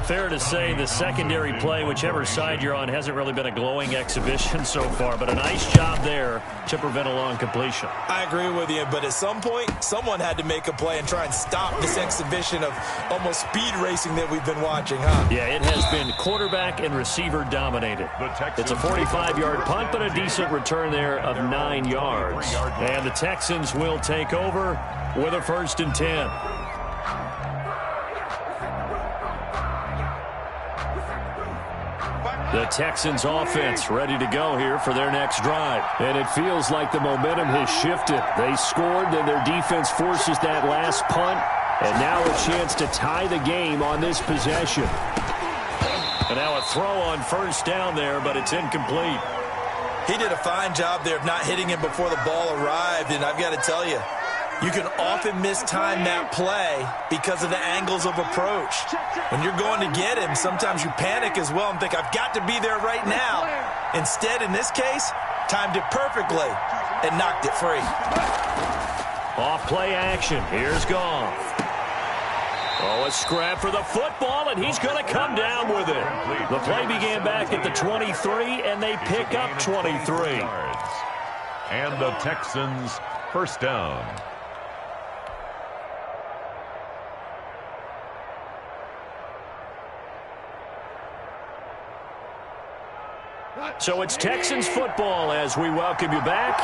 Fair to say the secondary play, whichever side you're on, hasn't really been a glowing exhibition so far, but a nice job there to prevent a long completion. I agree with you, but at some point, someone had to make a play and try and stop this exhibition of almost speed racing that we've been watching, huh? Yeah, it has been quarterback and receiver dominated. It's a 45-yard punt, but a decent return there of 9 yards. And the Texans will take over with a 1st and 10. The Texans offense ready to go here for their next drive. And it feels like the momentum has shifted. They scored, then their defense forces that last punt. And now a chance to tie the game on this possession. And now a throw on 1st down there, but it's incomplete. He did a fine job there of not hitting him before the ball arrived. And I've got to tell you, you can often mistime that play because of the angles of approach. When you're going to get him, sometimes you panic as well and think, I've got to be there right now. Instead, in this case, timed it perfectly and knocked it free. Off play action. Here's Goff. Oh, a scrap for the football, and he's going to come down with it. The play began back at the 23, and they pick up 23. And the Texans 1st down. So it's Texans football as we welcome you back.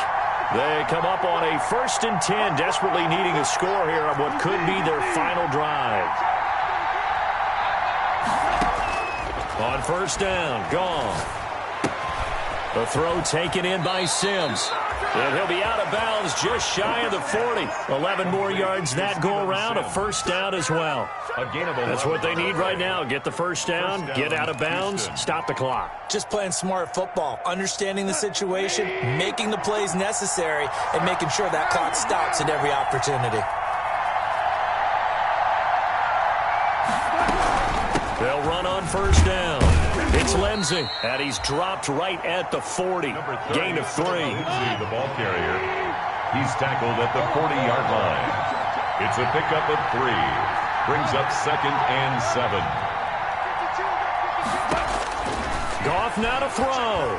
They come up on a 1st and 10, desperately needing a score here on what could be their final drive. On first down, gone. The throw taken in by Sims. And he'll be out of bounds just shy of the 40. 11 more yards that go around, a first down as well. That's what they need right now. Get the first down, get out of bounds, stop the clock. Just playing smart football, understanding the situation, making the plays necessary, and making sure that clock stops at every opportunity. They'll run on first down. It's Lindsey, and he's dropped right at the 40. Gain of 3. Lindsey, the ball carrier. He's tackled at the 40-yard line. It's a pickup of 3. Brings up 2nd and 7. Goff now to throw.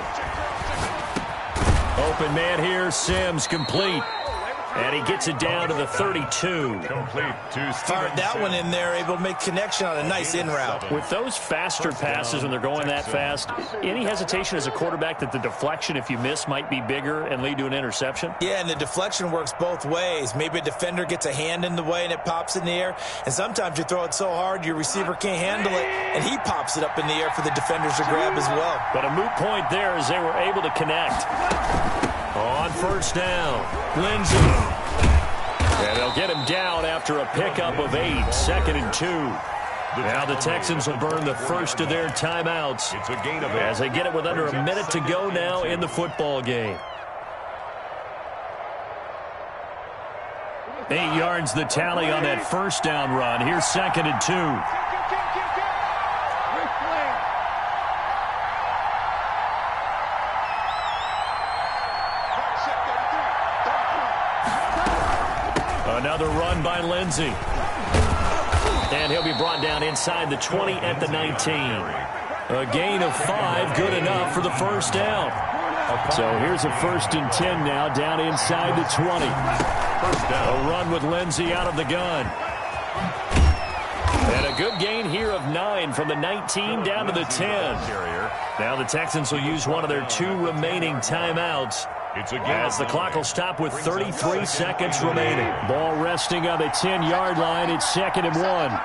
Open man here, Sims complete. And he gets it down to the 32. Complete to Fired that one in there, able to make connection on a nice in route. With those faster passes when they're going that fast, any hesitation as a quarterback that the deflection, if you miss, might be bigger and lead to an interception? Yeah, and the deflection works both ways. Maybe a defender gets a hand in the way and it pops in the air. And sometimes you throw it so hard your receiver can't handle it, and he pops it up in the air for the defenders to grab as well. But a moot point there as they were able to connect. On first down, Lindsey. And they'll get him down after a pickup of 8, 2nd and 2. Now the Texans will burn the first of their timeouts It's a gain of 8. as they get it with under a minute to go now in the football game. 8 yards the tally on that first down run. Here's 2nd and 2. Another run by Lindsey. And he'll be brought down inside the 20 at the 19. A gain of 5, good enough for the first down. So here's a 1st and 10 now, down inside the 20. First down. A run with Lindsey out of the gun. And a good gain here of 9 from the 19 down to the 10. Now the Texans will use one of their 2 remaining timeouts, as the clock will stop with 33 seconds remaining. Ball resting on the 10-yard line. It's 2nd and 1.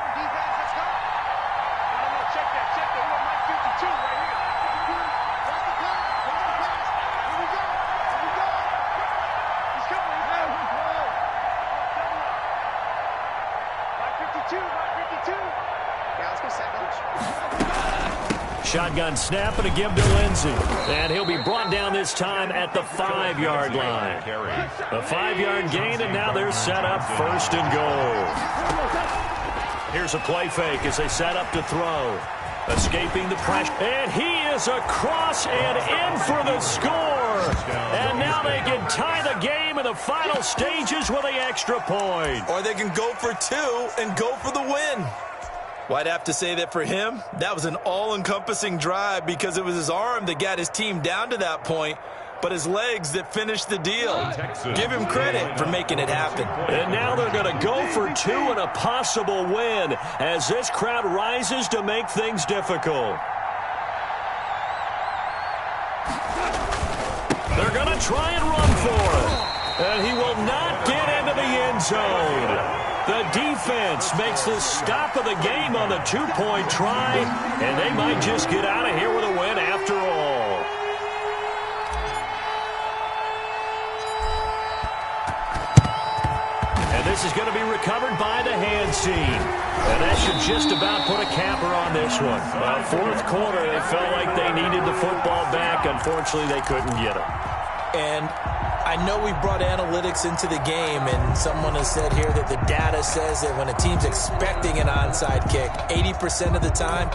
Shotgun snap and a give to Lindsey. And he'll be brought down this time at the 5-yard line. A 5-yard gain, and now they're set up 1st and goal. Here's a play fake as they set up to throw. Escaping the pressure. And he is across and in for the score. And now they can tie the game in the final stages with the extra point. Or they can go for 2 and go for the win. Well, I'd have to say that for him, that was an all-encompassing drive because it was his arm that got his team down to that point, but his legs that finished the deal. Give him credit for making it happen. And now they're going to go for 2 and a possible win as this crowd rises to make things difficult. They're going to try and run for it. And he will not get into the end zone. The defense makes the stop of the game on the 2-point try, and they might just get out of here with a win after all. And this is going to be recovered by the hands team. And that should just about put a capper on this one. Fourth quarter, they felt like they needed the football back. Unfortunately, they couldn't get it. And I know we brought analytics into the game, and someone has said here that the data says that when a team's expecting an onside kick, 80% of the time,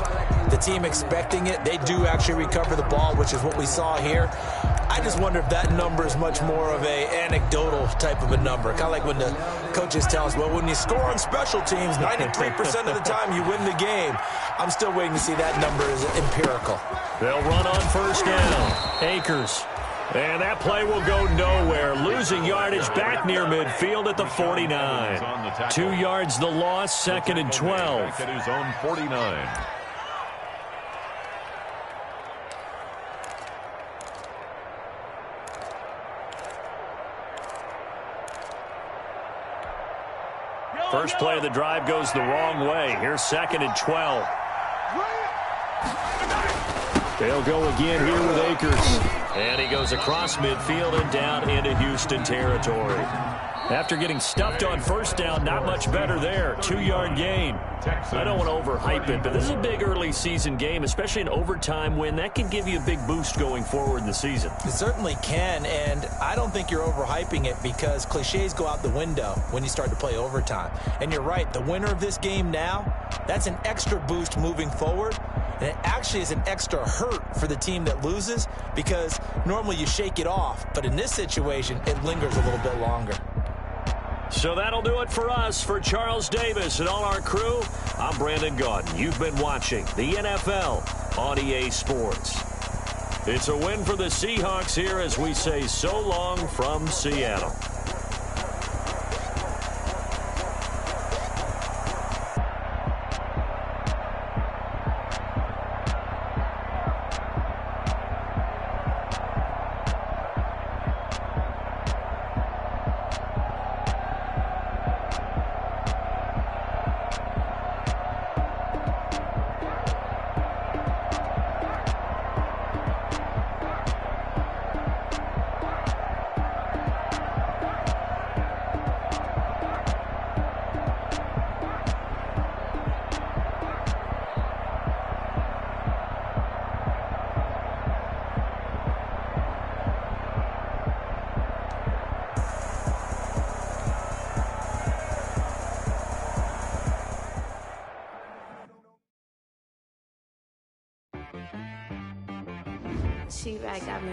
the team expecting it, they do actually recover the ball, which is what we saw here. I just wonder if that number is much more of a anecdotal type of a number. Kind of like when the coaches tell us, well, when you score on special teams, 93% of the time you win the game. I'm still waiting to see that number is empirical. They'll run on first down. Akers. And that play will go nowhere. Losing yardage back near midfield at the 49. 2 yards the loss, 2nd and 12. At his own 49. First play of the drive goes the wrong way. Here's 2nd and 12. They'll go again here with Akers. And he goes across midfield and down into Houston territory. After getting stuffed on first down, not much better there. 2-yard gain. I don't want to overhype it, but this is a big early season game, especially an overtime win. That can give you a big boost going forward in the season. It certainly can, and I don't think you're overhyping it because cliches go out the window when you start to play overtime. And you're right, the winner of this game now, that's an extra boost moving forward. And it actually is an extra hurt for the team that loses because normally you shake it off. But in this situation, it lingers a little bit longer. So that'll do it for us. For Charles Davis and all our crew, I'm Brandon Gaudin. You've been watching the NFL on EA Sports. It's a win for the Seahawks here as we say so long from Seattle. She right got me.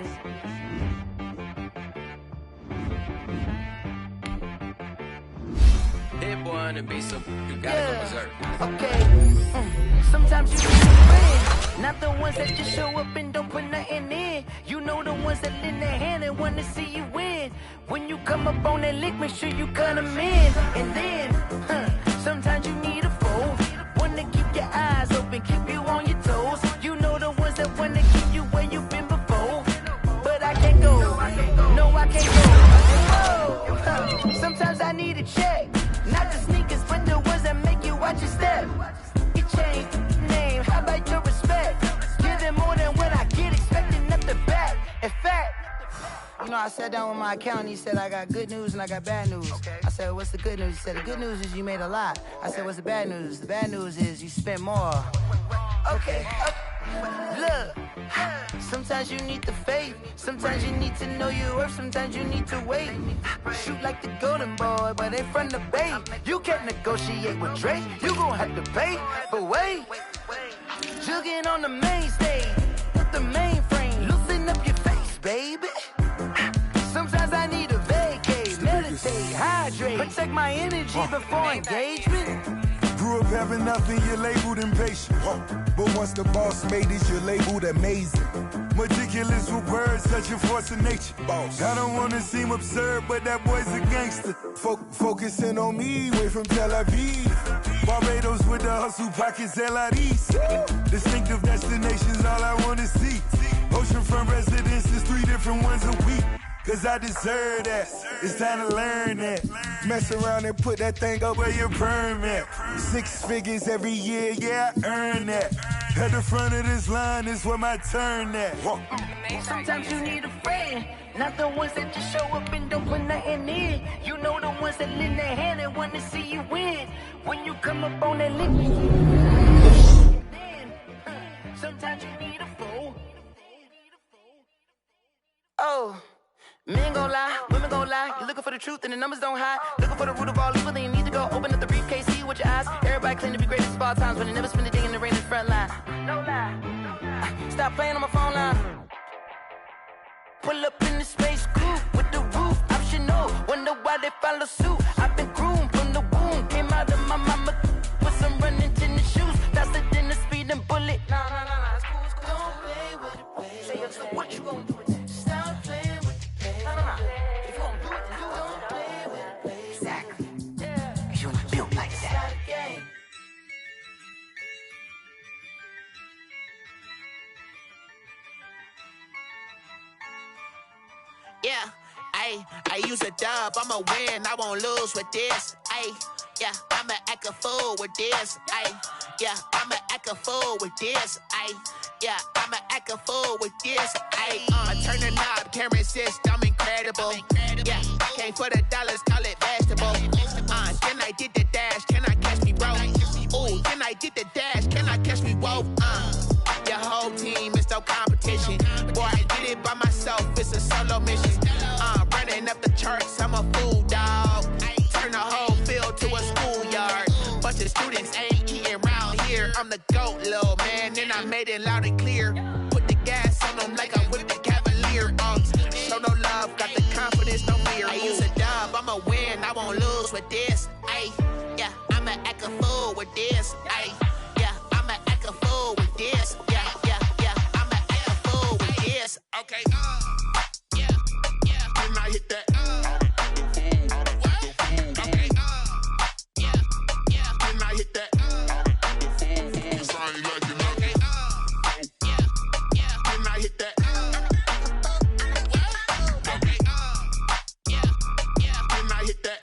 Hit boy on the beat, so you gotta go berserk. Okay. Sometimes you need a friend, not the ones that just show up and don't put nothing in. You know the ones that lend their hand and wanna see you win. When you come up on that lick, make sure you cut them in. And then, sometimes you need a foe, one to keep your eyes open, keep you on your toes. You know the ones that wanna keep you where you've been before. But I can't go, no I can't go. Sometimes I need a check, not the sneakers, but the ones that make you watch your step. It changed name, how about your respect? Give them more than what I get, expecting up the back. In fact, you know, I sat down with my accountant, he said, I got good news and I got bad news. I said, what's the good news? He said, the good news is you made a lot. I said, what's the bad news? The bad news is you spent more. Okay. Look, sometimes you need the faith, sometimes you need to know your worth, sometimes you need to wait. Shoot like the golden boy, but ain't from the bay. You can't negotiate with Drake, you gon' have to pay. But wait, jugging on the main stage with the mainframe, loosen up your face, baby. Sometimes I need a vacate, meditate, hydrate, protect my energy before engagement. Grew up having nothing, you're labeled impatient. But once the boss made it, you're labeled amazing. Meticulous with words, such a force of nature. I don't wanna seem absurd, but that boy's a gangster. Focusing on me, way from Tel Aviv. Barbados with the hustle pockets, LIDs. Distinctive destinations, all I wanna see. Oceanfront residences, 3 different ones a week. Cause I deserve that, it's time to learn that. Mess around and put that thing up where your permit. 6 figures every year, yeah, I earn that. At the front of this line is where my turn at. Sometimes you need a friend, not the ones that just show up and don't put nothing in. You know the ones that lend their hand and want to see you win. When you come up on that link, sometimes you need a foe. Oh. Men gon' lie, women gon' lie. You're looking for the truth and the numbers don't hide. Looking for the root of all evil, then you need to go open up the briefcase, see with your eyes. Everybody claim to be greatest of all times, but they never spend a day in the rain in the front line. No lie. Stop playing on my phone line. Pull up in the space coupe with the roof optional. Wonder why they follow suit. I've been groomed from the womb. Came out of my mama with some running tennis shoes. Faster than the speeding bullet. Nah. It's cool. Don't play with it, baby. Say so what you gon' do? Stop playing with it. If you gon' do it, then don't play with it, baby. Exactly. Yeah. Cause you ain't built like that. Yeah, Ayy, I use a dub, I'ma win, I won't lose with this. Ayy, yeah, I'ma act a fool with this. Ayy, yeah, I'ma act a fool with this. Ayy, yeah, I'ma act a fool with this. Ayy, I turn the knob, camera assist, I'm incredible. Yeah, came for the dollars, call it vegetable. Then I did the dash, can I catch me, bro? Ooh, then I did the dash, can I catch me, whoa? Your whole team is no competition. Boy, I did it by myself, it's a solo mission. Running up the charts, I'm a fool, dog. Turn the whole field to a schoolyard. Bunch of students ain't eating round here. I'm the GOAT, little man, and I made it loud and clear. Put the gas on them like I'm with the Cavalier. Show no love, got the confidence, no fear. I use a dub, I'ma win, I won't lose with this. Ayy, yeah, I'ma act a fool with this. Ayy, yeah, I'ma act a fool with this. Yeah, yeah, yeah, I'ma act a fool with this. Okay, yeah, yeah, then I hit that. Okay, yeah, yeah, then I hit that. Cause I ain't like it, okay, yeah, yeah, then I hit that. Okay, yeah, yeah, then I hit that.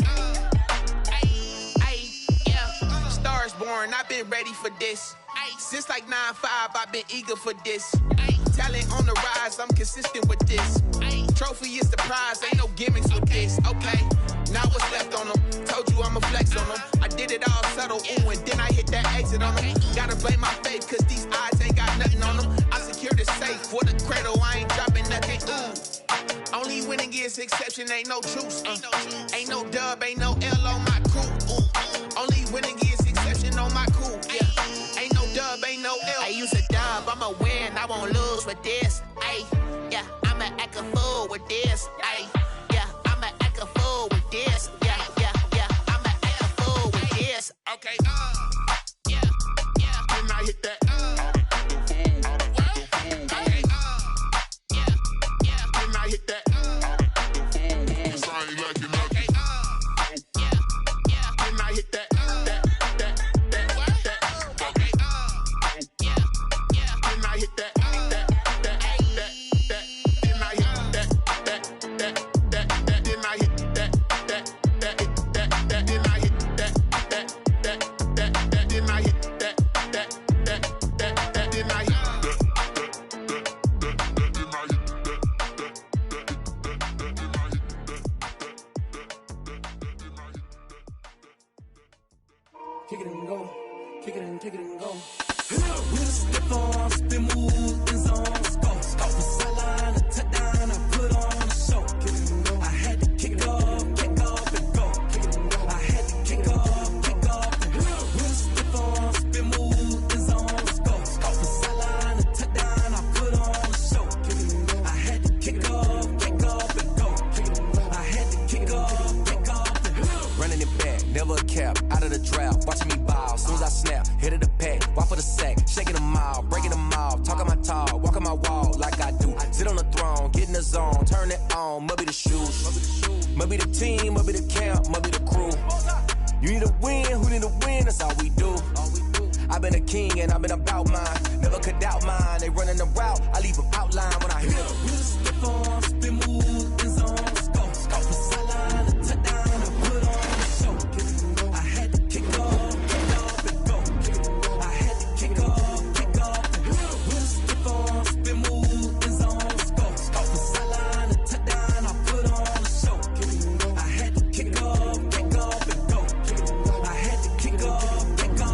Yeah, stars born, I've been ready for this. Since like 9-5, I've been eager for this. Talent on the rise, I'm consistent with this. Trophy is the prize, ain't no gimmicks with this. Okay, now what's left on them? Told you I'ma flex on them. I did it all subtle, ooh, and then I hit that exit on them. Gotta blame my faith, cause these odds ain't got nothing on them. I secured the safe for the cradle, I ain't dropping nothing, ooh. Only winning is exception, ain't no truce. Ain't no dub, ain't no L on my crew. Only winning is exception on my crew. Yeah, ain't no dub, ain't no L. I use a dub, I'ma win, I won't lose with this. Ayy, yeah, I'ma act a fool with this. Ayy, yeah, I'ma act a fool with this. Yeah, yeah, yeah, I'ma act a fool with this. Okay, yeah, yeah, then I hit that. Okay, yeah, yeah, then I hit that. Cause I ain't like it, okay, yeah, yeah, then I hit that. Okay, yeah, yeah, then I hit that. Kick it and go, kick it and go. With a stiff arm, spin move, in zone, scope. Off the sideline, a touchdown, I put on a show. Kick it and go. I had to kick off and go. Kick it and go. I had to kick off and go. With a stiff arm, spin move, in zone, scope. Off the sideline, a touchdown, I put on a show. Kick it and go. I had to kick off and go. Kick it and go. I had to kick off and go. Running it back, never a cap, out of the drought, watching me ball. Soon as I snap, hit of the pack, walk for the sack, shaking them out, breaking them off, talking my talk, walking my wall like I do. Sit on the throne, get in the zone, turn it on, must be the shoes, must be the team, must be the camp, must be the crew. You need to win, who need to win, that's all we do. I've been a king and I've been about mine, never could doubt mine. They running the route, I leave them outline when I hit them. With a stiff arm, spin move, in zone, scope. Off the sideline, a touchdown, I put on a show. I had to kick off and go. I had to kick off and go. With a stiff arm, spin move, in zone, scope. Off the sideline, a touchdown, I put on a show. I had to kick off and go. I had to kick off and go.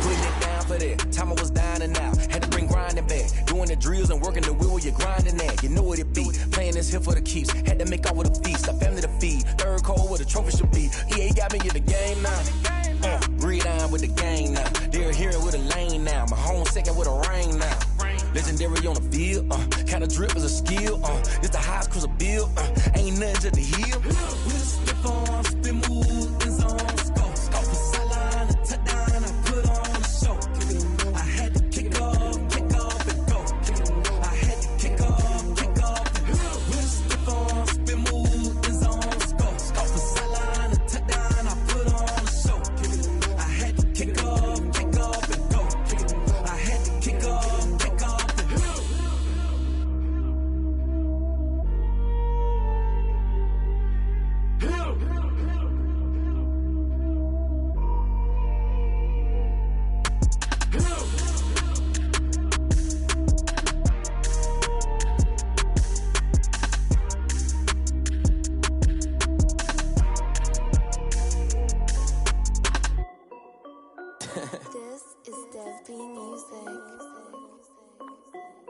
Putting it down for that, time I was down and out, had to bring grinding back, doing the drills and working the wheel where you're grinding at. You know what it be, playing this here for the keeps, had to make out with a feast, a family to feed, third cold where the trophy should be. EA got me in the game now, breathe on with the gang now, they're here with a lane now, my home second with a rain now. Legendary on the field, kinda drip is a skill, it's the highest cruiser bill, ain't nothing to the hill. With a stiff arm, spin move, in zone, scope. Off the sideline, a touchdown, I put on a show. I had to kick off and go. I had to kick off and go. With a stiff arm, spin move, in zone, scope. Off the sideline, a touchdown, I put on a show. I had to kick off and go. I had to kick off and go.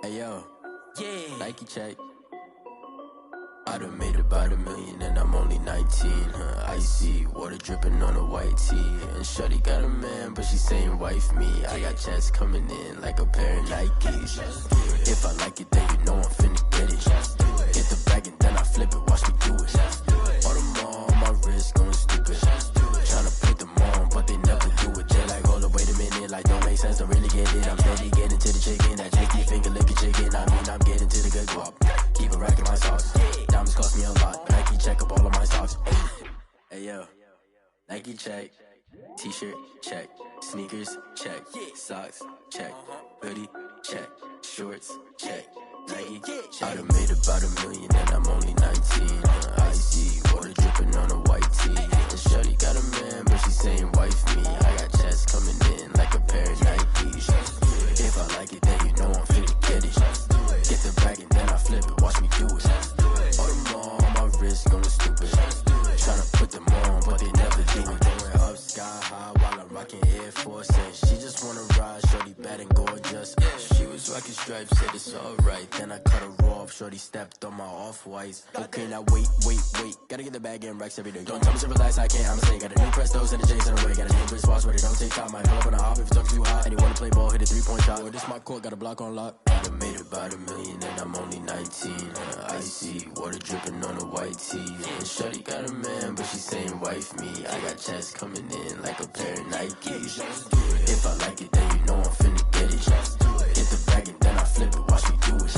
Hey yo, Nike check. I done made about $1 million and I'm only 19. Icy water dripping on a white tee. And shorty got a man, but she saying wife me. I got checks coming in like a pair of Nikes. If I like it, then you know I'm finna get it. Get the bag and then I flip it, watch me do it. All them on my wrist going stupid. Tryna put them on, but they never do it. They're like, hold up, wait a minute, like don't make sense, don't really get it. I'm steady getting to the chicken, that tasty finger licking chicken. I mean, I'm getting to the good guap. Keep a rack in my sauce. Diamonds cost me a lot. Nike check up all of my socks. Hey yo, Nike check. T-shirt check. Sneakers check. Socks check. Hoodie check. Shorts check. Nike check. I done made about $1 million and I'm only 19. Icy water dripping on a white tee. And shorty got a man, but she saying wife me. I got checks coming in like a pair of Nikes. If I like it, then you know I'm finna get it. Get the bag and then I flip it, watch me do it. All them on my wrist going stupid. Tryna put them on, but they never do it. Going up sky high while I'm rocking Air Force. And she just wanna ride, shorty bad and gorgeous. She was rocking stripes, said it's alright. Then I cut her off, shorty stepped on my off-whites. Okay, now wait. Gotta get the bag and racks every day. Don't tell me to relax, I can't, I'm a got a new Prestos and a J's in the way. Got a new wrist watch where they don't take time. Might pull up on a hop if it's up too hot. And you wanna play ball, hit a 3-point shot. Or this my court, got a block on lock. I done made about $1 million and I'm only 19. Icy water dripping on a white tee. And shorty got a man, but she saying wife me. I got checks coming in like a pair of Nikes. If I like it, then you know I'm finna get it. Get the bag and then I flip it, watch me do it.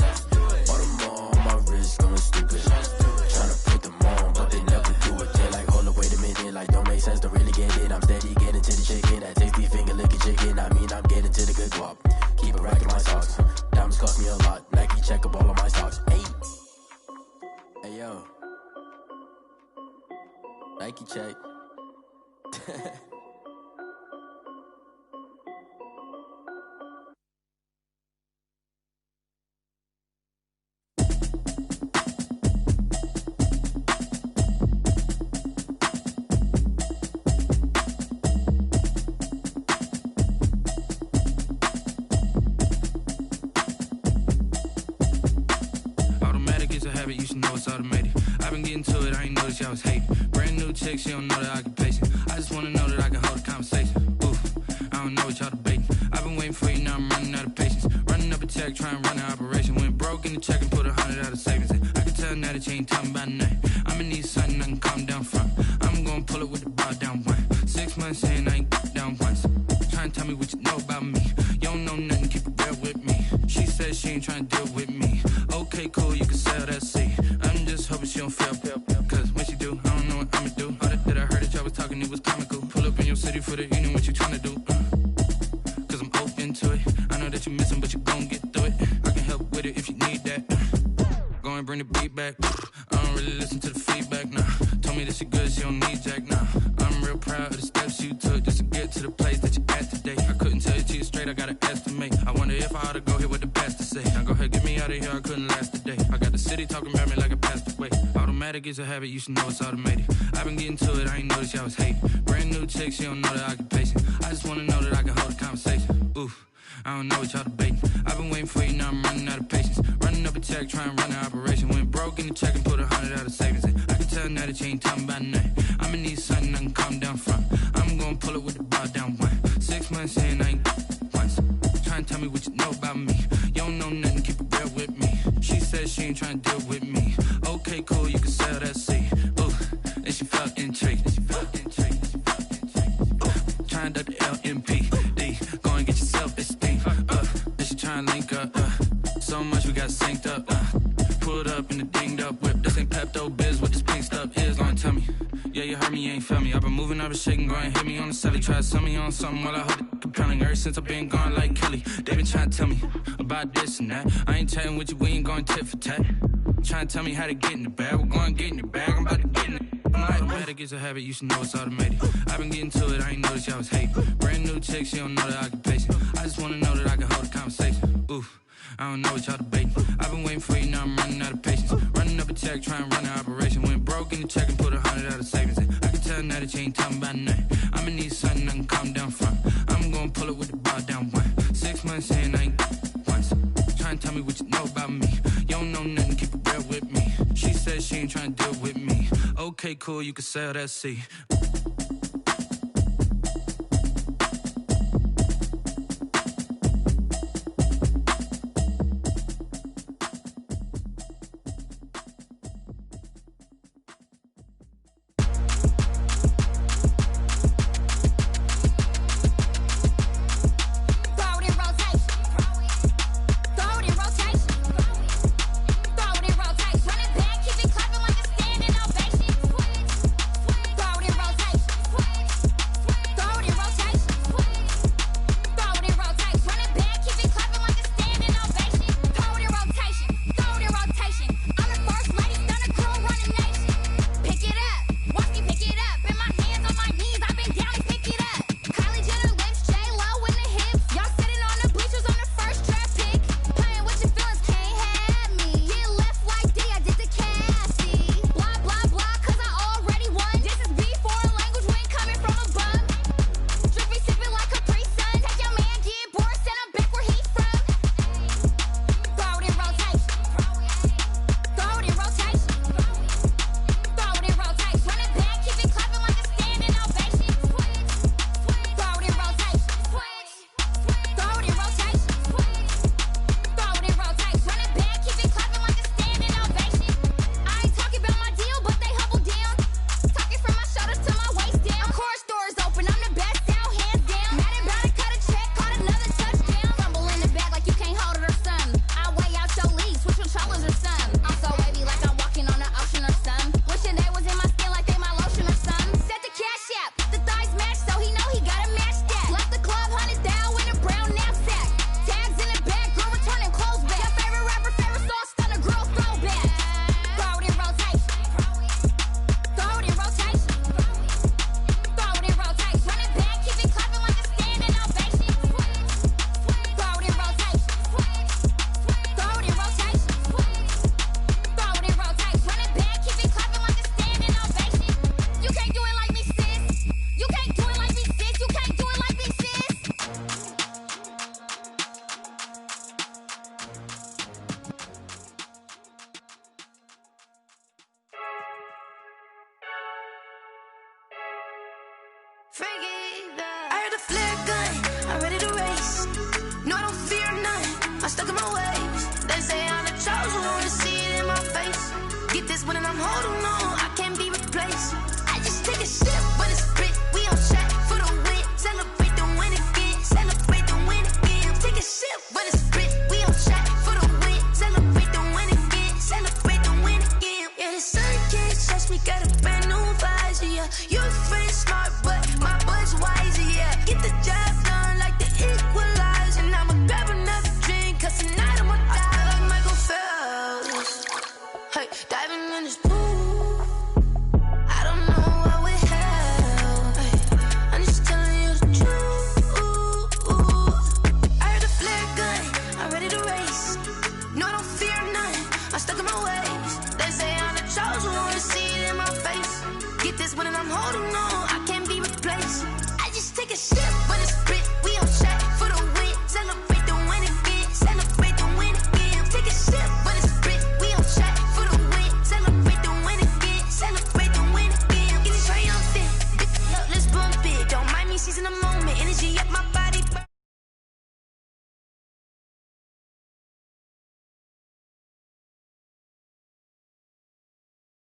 All them on my wrist going stupid. Tryna put them on, but they never do it. They're like, hold up, wait a minute, like don't make sense, don't really get it. I'm steady getting to the chicken, that tasty finger licking chicken. I mean, I'm getting to the good guap. Keep a rack in my socks. Diamonds cost me a lot. Nike check up all of my socks. Hey yo, Nike check. You should know it's automated. I've been getting to it, I ain't noticed y'all was hating. Brand new chick, she don't know the occupation. I just wanna know that I can hold a conversation. Oof, I don't know what y'all debating. I've been waiting for you, now I'm running out of patience. Running up a check, trying to run an operation. Went broke in the check and put 100 out of savings in. I can tell now that you ain't talking about nothing. I'ma need something I can calm down from. I'm gonna pull it with the bar down one. 6 months saying I ain't down once. Trying to tell me what you know about me. You don't know nothing, keep it real with me. She says she ain't trying to deal with me. Okay, cool, you can sell that seat. I'm just hoping she don't fail. Cause when she do, I don't know what I'ma do. All that I heard that y'all was talking, it was comical. Pull up in your city for the evening, what you tryna do? Cause I'm open to it. I know that you missing, but you gon' get through it. I can help with it if you need that. Go and bring the beat back. I don't really listen to the feedback, nah. Told me that she good, she don't need jack, nah. I'm real proud of the steps you took just to get to the place that you at today. I couldn't tell you to you straight, I gotta estimate. I wonder if I ought to go here with the best to say. Now go ahead, get me out of here, I couldn't last a day. I got the city talking about me like I passed away. Automatic is a habit, you should know it's automated. I've been getting to it, I ain't noticed y'all was hating. Brand new chick, she don't know the occupation. I just wanna know that I can hold a conversation. Oof, I don't know what y'all debating. I've been waiting for you, now I'm running out of patience. Running up a check, trying to run an operation. Went broke in the check and put 100 out of savings in. I can tell now that you ain't talking about nothing. I'ma need something I can calm down from. I'm gonna pull it with the bar down one. 6 months saying I ain't once. Trying to tell me what you know about me. You don't know nothing, keep it real with me. She says she ain't trying to deal with me. Okay, cool, you can sell that seat. Ooh, and she felt intrigued. Trying to duck the LMPD. Go and get your self-esteem. And she trying to link up. So much we got synced up. Pulled up in the dinged up whip. This ain't Pepto-Biz, what this pink stuff is. Gonna tell me. Yeah, you heard me, you ain't feel me. I've been moving, I've been shaking, go and hit me on the celly. Try to sell me on something while I hold it compelling. Ever since I've been gone like Kelly, they been trying to tell me about this and that. I ain't chatting with you, we ain't going tit for tat. Trying to tell me how to get in the bag. We're going to get in the bag, I'm about to get in it. Automatic is a habit, you should know it's automated. I've been getting to it, I ain't noticed y'all was hating. Brand new chick, she don't know the occupation. I just wanna know that I can hold a conversation. Oof, I don't know what y'all debating. I've been waiting for you, now I'm running out of patience. Running up a check, trying to run an operation. Went broke in the check and put 100 out of savings in. I can tell now that you ain't talking about nothing. I'ma need something I can calm down from. I'm gonna pull it with the bar down one. 6 months saying I ain't once. Trying to tell me me what you know about me. You don't know nothing, keep it real with me. She said she ain't trying to deal with me. Okay, cool, you can sell that seat. I heard the flare gun, I'm ready to race. No, I don't fear none, I'm stuck in my ways. They say I'm the chosen one, to see it in my face. Get this one and I'm holding on, I can't be replaced. I just take a sip when it's split, we on track for the win. Celebrate the win again, celebrate the win again. Take a sip when it's split, we on track for the win. Celebrate the win again, celebrate the win again. Yeah, the sun can't touch me, got a brand new visor, yeah. You're friend smart, but my bud's wiser, yeah. Get the job done like the equalizer. And I'ma grab another drink, cause tonight I'ma die like Michael Phelps. Hey, diving in this pool, I don't know what we have. Hey, I'm just telling you the truth. I heard the flare gun, I'm ready to race. No, I don't fear none, I'm stuck in my ways. They say I'm the chosen one, to see it in my face. Get this one and I'm holding on.